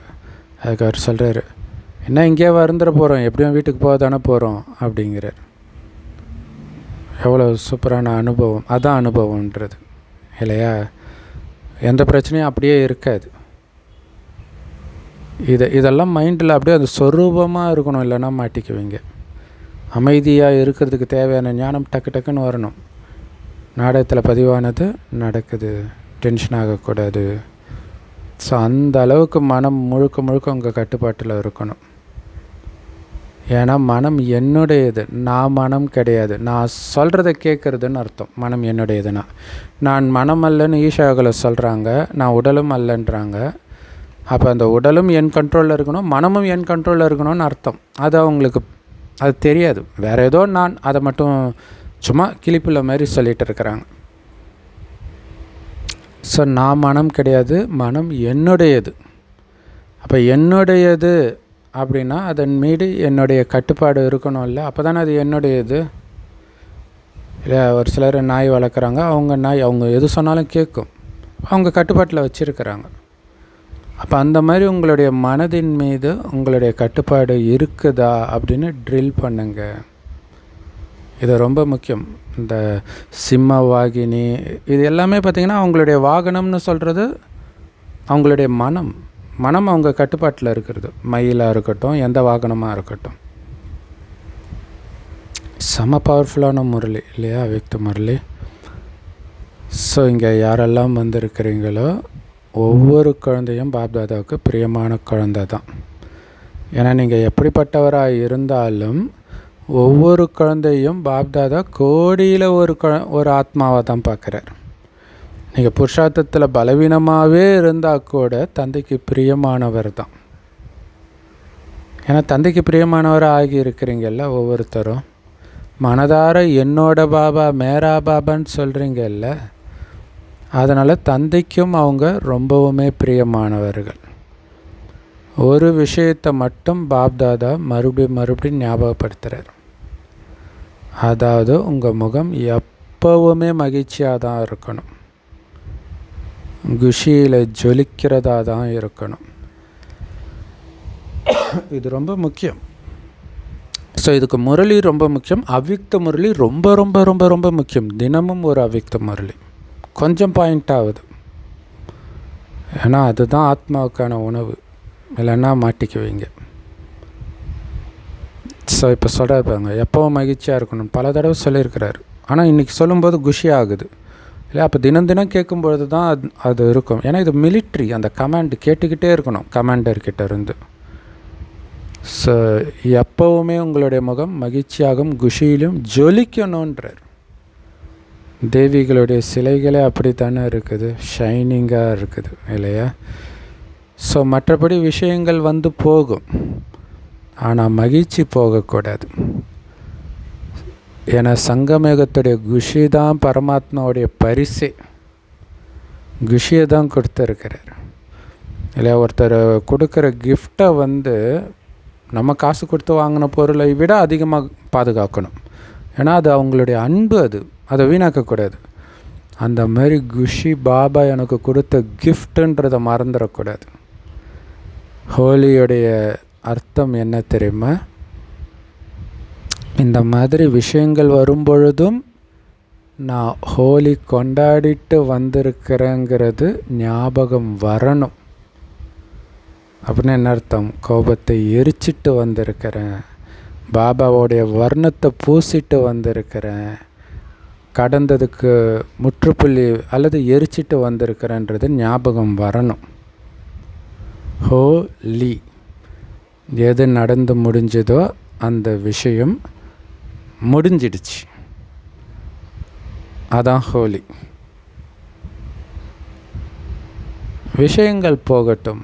அதுக்கு அவர் சொல்கிறாரு, என்ன இங்கேயே வந்துட போகிறோம், எப்படியும் வீட்டுக்கு போக தானே போகிறோம் அப்படிங்கிறார். எவ்வளோ சூப்பரான அனுபவம். அதான் அனுபவன்றது இல்லையா. எந்த பிரச்சனையும் அப்படியே இருக்காது. இதெல்லாம் மைண்டில் அப்படியே அது சொரூபமாக இருக்கணும், இல்லைன்னா மாட்டிக்குவீங்க. அமைதியாக இருக்கிறதுக்கு தேவையான ஞானம் டக்குன்னு வரணும். நாடகத்தில் பதிவானது நடக்குது, டென்ஷன் ஆகக்கூடாது. ஸோ அந்த அளவுக்கு மனம் முழுக்க உங்கள் கட்டுப்பாட்டில் இருக்கணும். ஏன்னா மனம் என்னுடையது, நான் மனம் கிடையாது. நான் சொல்கிறத கேட்குறதுன்னு அர்த்தம். மனம் என்னுடையதுன்னா, நான் மனம் அல்லன்னு ஈஷாவில் சொல்கிறாங்க, நான் உடலும் அல்லன்றாங்க. அப்போ அந்த உடலும் என் கண்ட்ரோலில் இருக்கணும், மனமும் என் கண்ட்ரோலில் இருக்கணும்னு அர்த்தம். அது அவங்களுக்கு அது தெரியாது. வேறு ஏதோ நான் அதை மட்டும் சும்மா கிளிப்புள்ள மாதிரி சொல்லிகிட்டு இருக்கிறாங்க. ஸோ நான் மனம் கிடையாது, மனம் என்னுடையது. அப்போ என்னுடையது அப்படின்னா அதன் மீது என்னுடைய கட்டுப்பாடு இருக்கணும்ல, அப்போ தானே அது என்னுடையது. இல்லை ஒரு சிலர் நாய் வளர்க்குறாங்க, அவங்க எது சொன்னாலும் கேட்கும், அவங்க கட்டுப்பாட்டில் வச்சுருக்கிறாங்க. அப்போ அந்த மாதிரி உங்களுடைய மனதின் மீது உங்களுடைய கட்டுப்பாடு இருக்குதா அப்படின்னு ட்ரில் பண்ணுங்க. இது ரொம்ப முக்கியம். இந்த சிம்ம வாகினி இது எல்லாமே பார்த்திங்கன்னா அவங்களுடைய வாகனம்னு சொல்கிறது அவங்களுடைய மனம் அவங்க கட்டுப்பாட்டில் இருக்கிறது. மயிலாக இருக்கட்டும், எந்த வாகனமாக இருக்கட்டும். செம பவர்ஃபுல்லான முரளி இல்லையா, அவ்யக்த முரளி. ஸோ இங்கே யாரெல்லாம் வந்திருக்கிறீங்களோ ஒவ்வொரு குழந்தையும் பாப்தாதாவுக்கு பிரியமான குழந்தை தான். ஏன்னா நீங்கள் எப்படிப்பட்டவராக இருந்தாலும் ஒவ்வொரு குழந்தையும் பாப்தாதா கோடியில் ஒரு ஆத்மாவை தான் பார்க்குறார். நீங்கள் புருஷார்த்தத்தில் பலவீனமாகவே இருந்தால் கூட தந்தைக்கு பிரியமானவர் தான். ஏன்னா தந்தைக்கு பிரியமானவராக ஆகி இருக்கிறீங்கல்ல ஒவ்வொருத்தரும். மனதார என்னோட பாபா மேரா பாபான்னு சொல்கிறீங்கல்ல, அதனால் தந்தைக்கும் அவங்க ரொம்பவுமே பிரியமானவர்கள். ஒரு விஷயத்தை மட்டும் பாப்தாதா மறுபடியும் ஞாபகப்படுத்துகிறார். அதாவது உங்கள் முகம் எப்போவுமே மகிழ்ச்சியாக தான் இருக்கணும், குஷியில் ஜொலிக்கிறதா தான் இருக்கணும். இது ரொம்ப முக்கியம். ஸோ இதுக்கு முரளி ரொம்ப முக்கியம். அவ்யக்த முரளி ரொம்ப ரொம்ப ரொம்ப ரொம்ப முக்கியம். தினமும் ஒரு அவ்யக்த முரளி கொஞ்சம் பாயிண்ட் ஆகுது. ஏன்னா அதுதான் ஆத்மாவுக்கான உணவு, இல்லைன்னா மாட்டிக்குவீங்க. ஸோ இப்போ சொல்கிறாங்க எப்போவும் மகிழ்ச்சியாக இருக்கணும், பல தடவை சொல்லியிருக்கிறாரு. ஆனால் இன்றைக்கி சொல்லும்போது குஷி ஆகுது இல்லை. அப்போ தினம் கேட்கும்பொழுது தான் அது இருக்கும். ஏன்னா இது மிலிட்ரி, அந்த கமாண்ட் கேட்டுக்கிட்டே இருக்கணும் கமாண்டர்கிட்ட இருந்து. ஸோ எப்போவுமே உங்களுடைய முகம் மகிழ்ச்சியாகவும் குஷியிலும் ஜொலிக்கணுன்றார். தேவிகளுடைய சிலைகளே அப்படி தானே இருக்குது, ஷைனிங்காக இருக்குது இல்லையா. ஸோ மற்றபடி விஷயங்கள் வந்து போகும், ஆனால் மகிழ்ச்சி போகக்கூடாது. ஏன்னா சங்கமேகத்துடைய குஷி தான் பரமாத்மாவுடைய பரிசே. குஷியை தான் கொடுத்துருக்கிறார் இல்லையா. ஒருத்தர் கொடுக்குற கிஃப்டை நம்ம காசு கொடுத்து வாங்கின பொருளை விட அதிகமாக பாதுகாக்கணும். ஏன்னா அது அவங்களுடைய அன்பு, அதை வீணாக்கக்கூடாது. அந்த மாதிரி குஷி பாபா எனக்கு கொடுத்த கிஃப்ட்டுன்றதை மறந்துடக்கூடாது. ஹோலியுடைய அர்த்தம் என்ன தெரியுமா? இந்த மாதிரி விஷயங்கள் வரும்பொழுதும் நான் ஹோலி கொண்டாடிட்டு வந்திருக்கிறேங்கிறது ஞாபகம் வரணும். அப்படின்னு என்ன அர்த்தம்? கோபத்தை எரிச்சிட்டு வந்திருக்கிறேன், பாபாவோடைய வர்ணத்தை பூசிட்டு வந்திருக்கிறேன், கடந்ததுக்கு முற்றுப்புள்ளி அல்லது எரிச்சிட்டு வந்திருக்கிறேன்றது ஞாபகம் வரணும். ஹோலி எது நடந்து முடிஞ்சதோ அந்த விஷயம் முடிஞ்சிடுச்சு, அதான் ஹோலி. விஷயங்கள் போகட்டும்,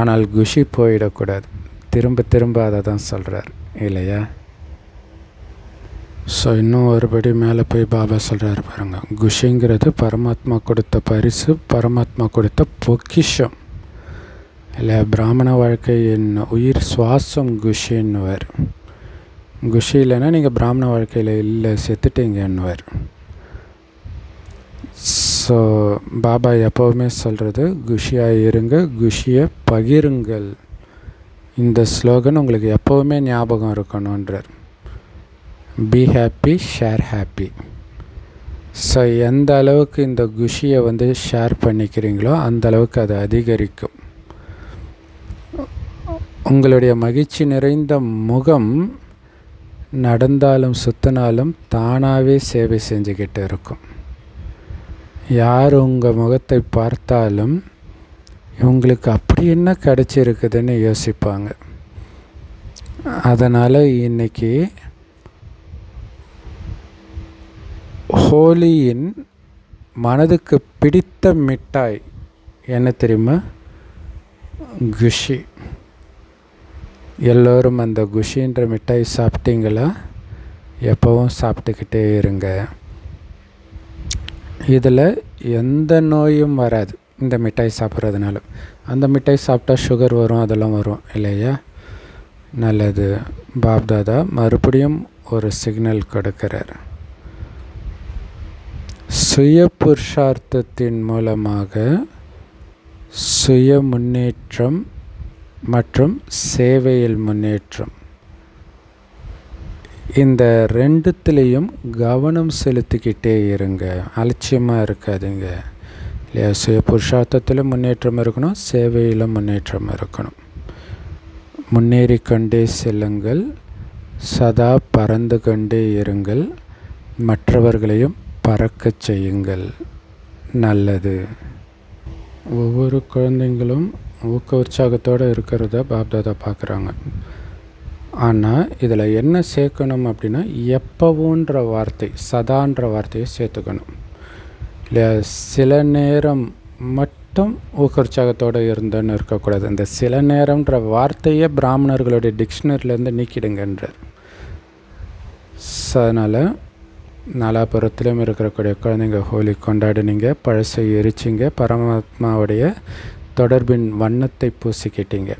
ஆனால் குஷி போயிடக்கூடாது. திரும்ப அதை தான் சொல்கிறார் இல்லையா. ஸோ இன்னும் ஒருபடி மேலே போய் பாபா சொல்கிறார் பாருங்க, குஷிங்கிறது பரமாத்மா கொடுத்த பரிசு, பரமாத்மா கொடுத்த பொக்கிஷம் இல்லை. பிராமண வாழ்க்கையின் உயிர் சுவாசம் குஷின்னுவார். குஷி இல்லைன்னா நீங்கள் பிராமண வாழ்க்கையில் இல்லை, செத்துட்டீங்கன்னுவார். ஸோ பாபா எப்போவுமே சொல்கிறது குஷியாக இருங்க, குஷியை பகிருங்கள். இந்த ஸ்லோகன் உங்களுக்கு எப்போவுமே ஞாபகம் இருக்கணுன்றார். Be happy, share happy. So எந்த அளவுக்கு இந்த குஷியை ஷேர் பண்ணிக்கிறீங்களோ அந்த அளவுக்கு அது அதிகரிக்கும். உங்களுடைய மகிழ்ச்சி நிறைந்த முகம் நடந்தாலும் சுற்றினாலும் தானாகவே சேவை செஞ்சுக்கிட்டு இருக்கும். யார் உங்கள் முகத்தை பார்த்தாலும் இவங்களுக்கு அப்படி என்ன கிடச்சிருக்குதுன்னு யோசிப்பாங்க. அதனால் இன்றைக்கி ஹோலியின் மனதுக்கு பிடித்த மிட்டாய் என்ன தெரியுமா? குஷி. எல்லோரும் அந்த குஷின்ற மிட்டாய் சாப்பிட்டீங்களா? எப்போவும் சாப்பிட்டுக்கிட்டே இருங்க. இதில் எந்த நோயும் வராது இந்த மிட்டாய் சாப்பிட்றதுனால. அந்த மிட்டாய் சாப்பிட்டா சுகர் வரும், அதெல்லாம் வரும் இல்லையா. நல்லது. பாப்தாதா மறுபடியும் ஒரு சிக்னல் கொடுக்கிறார். சுய புருஷார்த்தத்தின் மூலமாக சுய முன்னேற்றம் மற்றும் சேவையில் முன்னேற்றம், இந்த ரெண்டுத்துலேயும் கவனம் செலுத்திக்கிட்டே இருங்க, அலட்சியமாக இருக்காதுங்க இல்லையா. சுய புருஷார்த்தத்தில் முன்னேற்றம் இருக்கணும், சேவையில் முன்னேற்றம் இருக்கணும். முன்னேறி கொண்டே செல்லுங்கள், சதா பறந்து கொண்டே இருங்கள், மற்றவர்களையும் பறக்கச் செய்யுங்கள். நல்லது. ஒவ்வொரு குழந்தைங்களும் ஊக்க உற்சாகத்தோடு இருக்கிறத பாப்தாதா பார்க்குறாங்க. ஆனால் இதில் என்ன சேர்க்கணும் அப்படின்னா, எப்போவுன்ற வார்த்தை, சதான்ற வார்த்தையை சேர்த்துக்கணும் இல்லையா. சில நேரம் மட்டும் ஊக்க உற்சாகத்தோடு இருந்தோன்னு இருக்கக்கூடாது. இந்த சில நேரம்ன்ற வார்த்தையை பிராமணர்களுடைய டிக்ஷனரியிலேருந்து நீக்கிடுங்கன்றார். அதனால் நாலாபுரத்திலும் இருக்கக்கூடிய குழந்தைங்க ஹோலி கொண்டாடினீங்க, பழசை எரிச்சிங்க, பரமாத்மாவுடைய தொடர்பின் வண்ணத்தை பூசிக்கிட்டீங்க.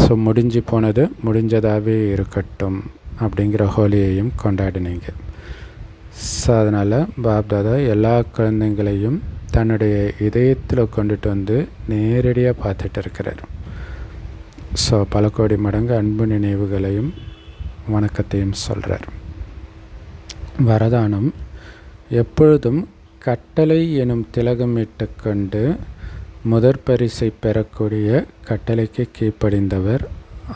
ஸோ முடிஞ்சு போனது முடிஞ்சதாகவே இருக்கட்டும் அப்படிங்கிற ஹோலியையும் கொண்டாடினீங்க. ஸோ அதனால் பாப்தாதா எல்லா குழந்தைங்களையும் தன்னுடைய இதயத்தில் கொண்டுட்டு வந்து நேரடியாக பார்த்துட்டு இருக்கிறார். ஸோ பல கோடி மடங்கு அன்பு நினைவுகளையும் வணக்கத்தையும் சொல்கிறார். வரதானம்: எப்பொழுதும் கட்டளை எனும் திலகமிட்டு கொண்டு முதற் பரிசை பெறக்கூடிய கட்டளைக்கு கீழ்ப்படிந்தவர்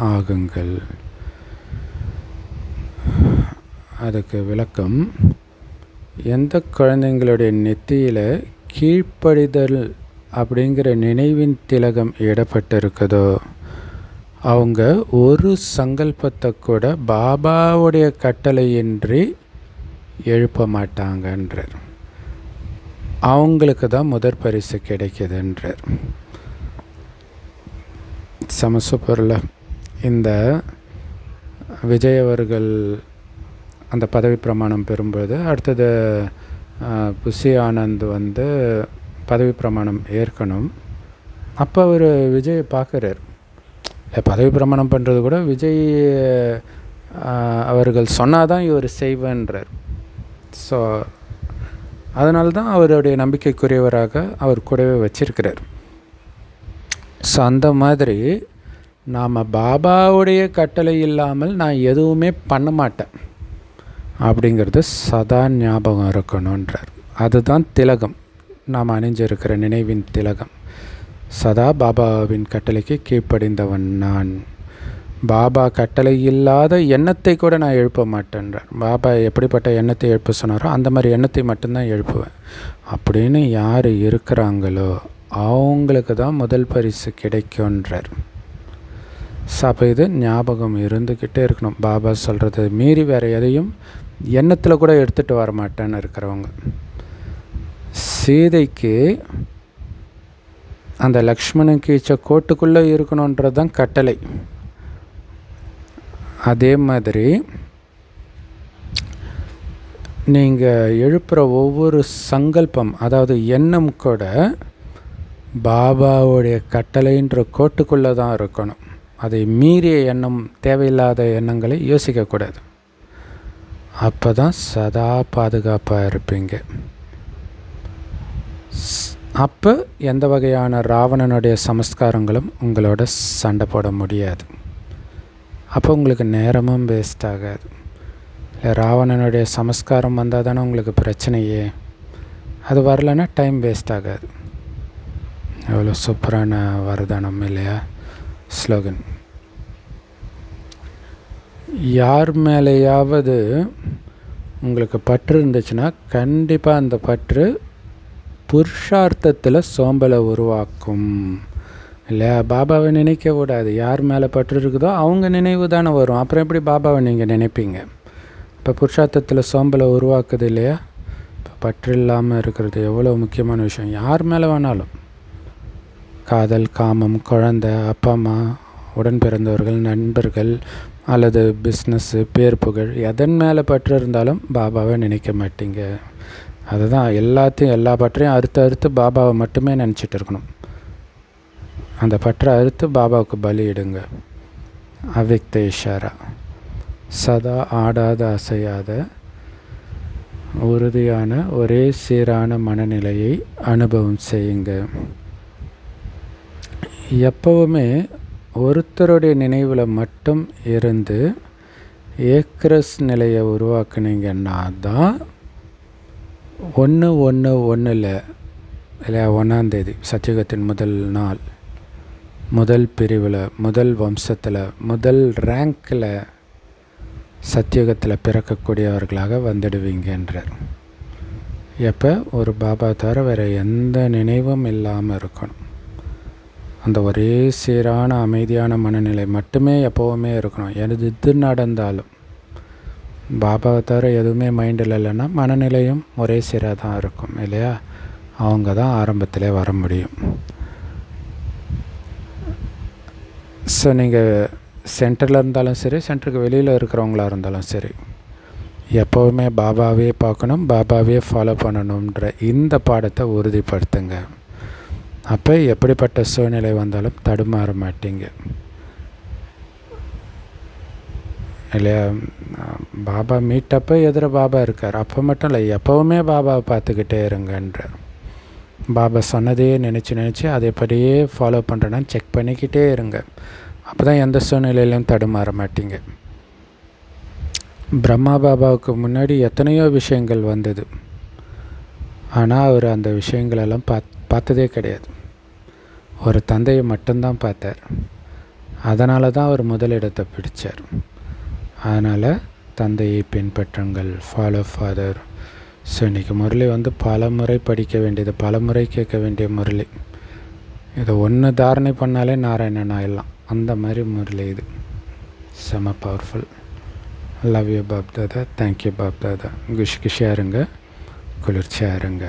ஆகுங்கள். அதுக்கு விளக்கம்: எந்த குழந்தைங்களுடைய நெத்தியில் கீழ்ப்படிதல் அப்படிங்கிற நினைவின் திலகம் இடப்பட்டிருக்குதோ அவங்க ஒரு சங்கல்பத்தை கூட பாபாவுடைய கட்டளையின்றி எழுப்ப மாட்டாங்கன்றார். அவங்களுக்கு தான் முதற் பரிசு கிடைக்கிதுன்றார். சமசுப்பரில் இந்த விஜய் அவர்கள் அந்த பதவி பிரமாணம் பெறும்போது அடுத்தது புஷி ஆனந்த் வந்து பதவி பிரமாணம் ஏற்கணும். அப்போ அவர் விஜயை பார்க்குறார். பதவி பிரமாணம் பண்ணுறது கூட விஜய் அவர்கள் சொன்னால் தான் இவர் செய்வேன்றார். ஸோ அதனால தான் அவருடைய நம்பிக்கைக்குரியவராக அவர் கூடவே வச்சிருக்கிறார். ஸோ அந்த மாதிரி நாம் பாபாவுடைய கட்டளை இல்லாமல் நான் எதுவுமே பண்ண மாட்டேன் அப்படிங்கிறது சதா ஞாபகம் இருக்கணுன்றார். அதுதான் திலகம், நாம் அணிஞ்சிருக்கிற நினைவின் திலகம். சதா பாபாவின் கட்டளைக்கு கீழ்ப்படிந்தவன் நான். பாபா கட்டளை இல்லாத எண்ணத்தை கூட நான் எழுப்ப மாட்டேன்றார். பாபா எப்படிப்பட்ட எண்ணத்தை எழுப்ப சொன்னாரோ அந்த மாதிரி எண்ணத்தை மட்டும்தான் எழுப்புவேன் அப்படின்னு யார் இருக்கிறாங்களோ அவங்களுக்கு தான் முதல் பரிசு கிடைக்கும்ன்றார். அப்போ இது ஞாபகம் இருந்துக்கிட்டே இருக்கணும். பாபா சொல்கிறது மீறி வேறு எதையும் எண்ணத்தில் கூட எடுத்துகிட்டு வர மாட்டேன்னு இருக்கிறவங்க. சீதைக்கு அந்த லக்ஷ்மணன் கீழ்ச்ச கோட்டுக்குள்ளே இருக்கணுன்றது தான் கட்டளை. அதே மாதிரி நீங்கள் எழுப்புகிற ஒவ்வொரு சங்கல்பம், அதாவது எண்ணம் கூட பாபாவுடைய கட்டளைன்ற கோட்டுக்குள்ளே தான் இருக்கணும். அதை மீறிய எண்ணம், தேவையில்லாத எண்ணங்களை யோசிக்கக்கூடாது. அப்போ தான் சதா பாதுகாப்பாக இருப்பீங்க. அப்போ எந்த வகையான ராவணனுடைய சமஸ்காரங்களும் உங்களோட சண்டை போட முடியாது. அப்போ உங்களுக்கு நேரமும் வேஸ்ட் ஆகாது. இல்லை ராவணனுடைய சமஸ்காரம் வந்தால் தானே உங்களுக்கு பிரச்சனையே. அது வரலைன்னா டைம் வேஸ்ட் ஆகாது. எவ்வளோ சூப்பரான வரதானம் இல்லையா ஸ்லோகன். யார் மேலேயாவது உங்களுக்கு பற்று இருந்துச்சுன்னா கண்டிப்பாக அந்த பற்று புருஷார்த்தத்தில் சோம்பலை உருவாக்கும் இல்லையா. பாபாவை நினைக்க கூடாது. யார் மேலே பற்று இருக்குதோ அவங்க நினைவு தானே வரும். அப்புறம் எப்படி பாபாவை நீங்கள் நினைப்பீங்க? இப்போ புருஷார்த்தத்தில் சோம்பலை உருவாக்குது இல்லையா. இப்போ பற்று இல்லாமல் இருக்கிறது எவ்வளோ முக்கியமான விஷயம். யார் மேலே வேணாலும், காதல், காமம், குழந்தை, அப்பா அம்மா, உடன் பிறந்தவர்கள், நண்பர்கள் அல்லது பிஸ்னஸ்ஸு, பேர் புகழ், எதன் மேலே பற்று இருந்தாலும் பாபாவை நினைக்க மாட்டீங்க. அதுதான் எல்லாத்தையும், எல்லா பற்றையும் அறுத்து பாபாவை மட்டுமே நினச்சிட்டு இருக்கணும். அந்த பற்றை அறுத்து பாபாவுக்கு பலியிடுங்க. அவ்யக்த இஷாரா. சதா ஆடாத அசையாத உறுதியான ஒரே சீரான மனநிலையை அனுபவம் செய்யுங்க. எப்பவுமே ஒருத்தருடைய நினைவில் மட்டும் இருந்து ஏக்ரஸ் நிலையை உருவாக்குனீங்கன்னா தான் 1/1/1 இல்லையா 1ஆம் தேதி சத்தியுகத்தின் முதல் நாள், முதல் பிரிவில், முதல் வம்சத்தில், முதல் ரேங்கில் சத்தியுகத்தில் பிறக்கக்கூடியவர்களாக வந்துடுவீங்கன்றார். எப்போ ஒரு பாபா தவிர வேறு எந்த நினைவும் இல்லாமல் இருக்கணும். அந்த ஒரே சீரான அமைதியான மனநிலை மட்டுமே எப்போவுமே இருக்கணும். எது நடந்தாலும் பாபாவை தவிர எதுவுமே மைண்டில் இல்லைன்னா மனநிலையும் ஒரே சீராக தான் இருக்கும் இல்லையா. அவங்க தான் ஆரம்பத்திலே வர முடியும். ஸோ நீங்கள் சென்டரில் இருந்தாலும் சரி, சென்டருக்கு வெளியில் இருக்கிறவங்களா இருந்தாலும் சரி, எப்போவுமே பாபாவே பார்க்கணும், பாபாவே ஃபாலோ பண்ணணுன்ற இந்த பாடத்தை உறுதிப்படுத்துங்க. அப்போ எப்படிப்பட்ட சூழ்நிலை வந்தாலும் தடுமாற மாட்டீங்க இல்லையா. பாபா மீட்டப்போ எதிர பாபா இருக்கார், அப்போ மட்டும் இல்லை, எப்போவுமே பாபாவை பார்த்துக்கிட்டே இருங்கன்றார். பாபா சொன்னதையே நினச்சி அதைப்படியே ஃபாலோ பண்ணுறேன்னு செக் பண்ணிக்கிட்டே இருங்க. அப்போ தான் எந்த சூழ்நிலையிலும் தடுமாற மாட்டீங்க. பிரம்மா பாபாவுக்கு முன்னாடி எத்தனையோ விஷயங்கள் வந்தது, ஆனால் அவர் அந்த விஷயங்களெல்லாம் பார்த்ததே கிடையாது. ஒரு தந்தையை மட்டும்தான் பார்த்தார். அதனால தான் அவர் முதலிடத்தை பிடித்தார். அதனால் தந்தையை பின்பற்றுங்கள், ஃபாலோ ஃபாதர். ஸோ இன்றைக்கி முரளி பல முறை படிக்க வேண்டியது, பல முறை கேட்க வேண்டிய முரளி. இதை ஒன்று தாரணை பண்ணாலே நாராயணன் ஆயிடலாம், அந்த மாதிரி முரளி இது. செம powerful. Love you Bap Dada. Thank you Bap Dada. குஷியாக இருங்க, குளிர்ச்சியாக இருங்க.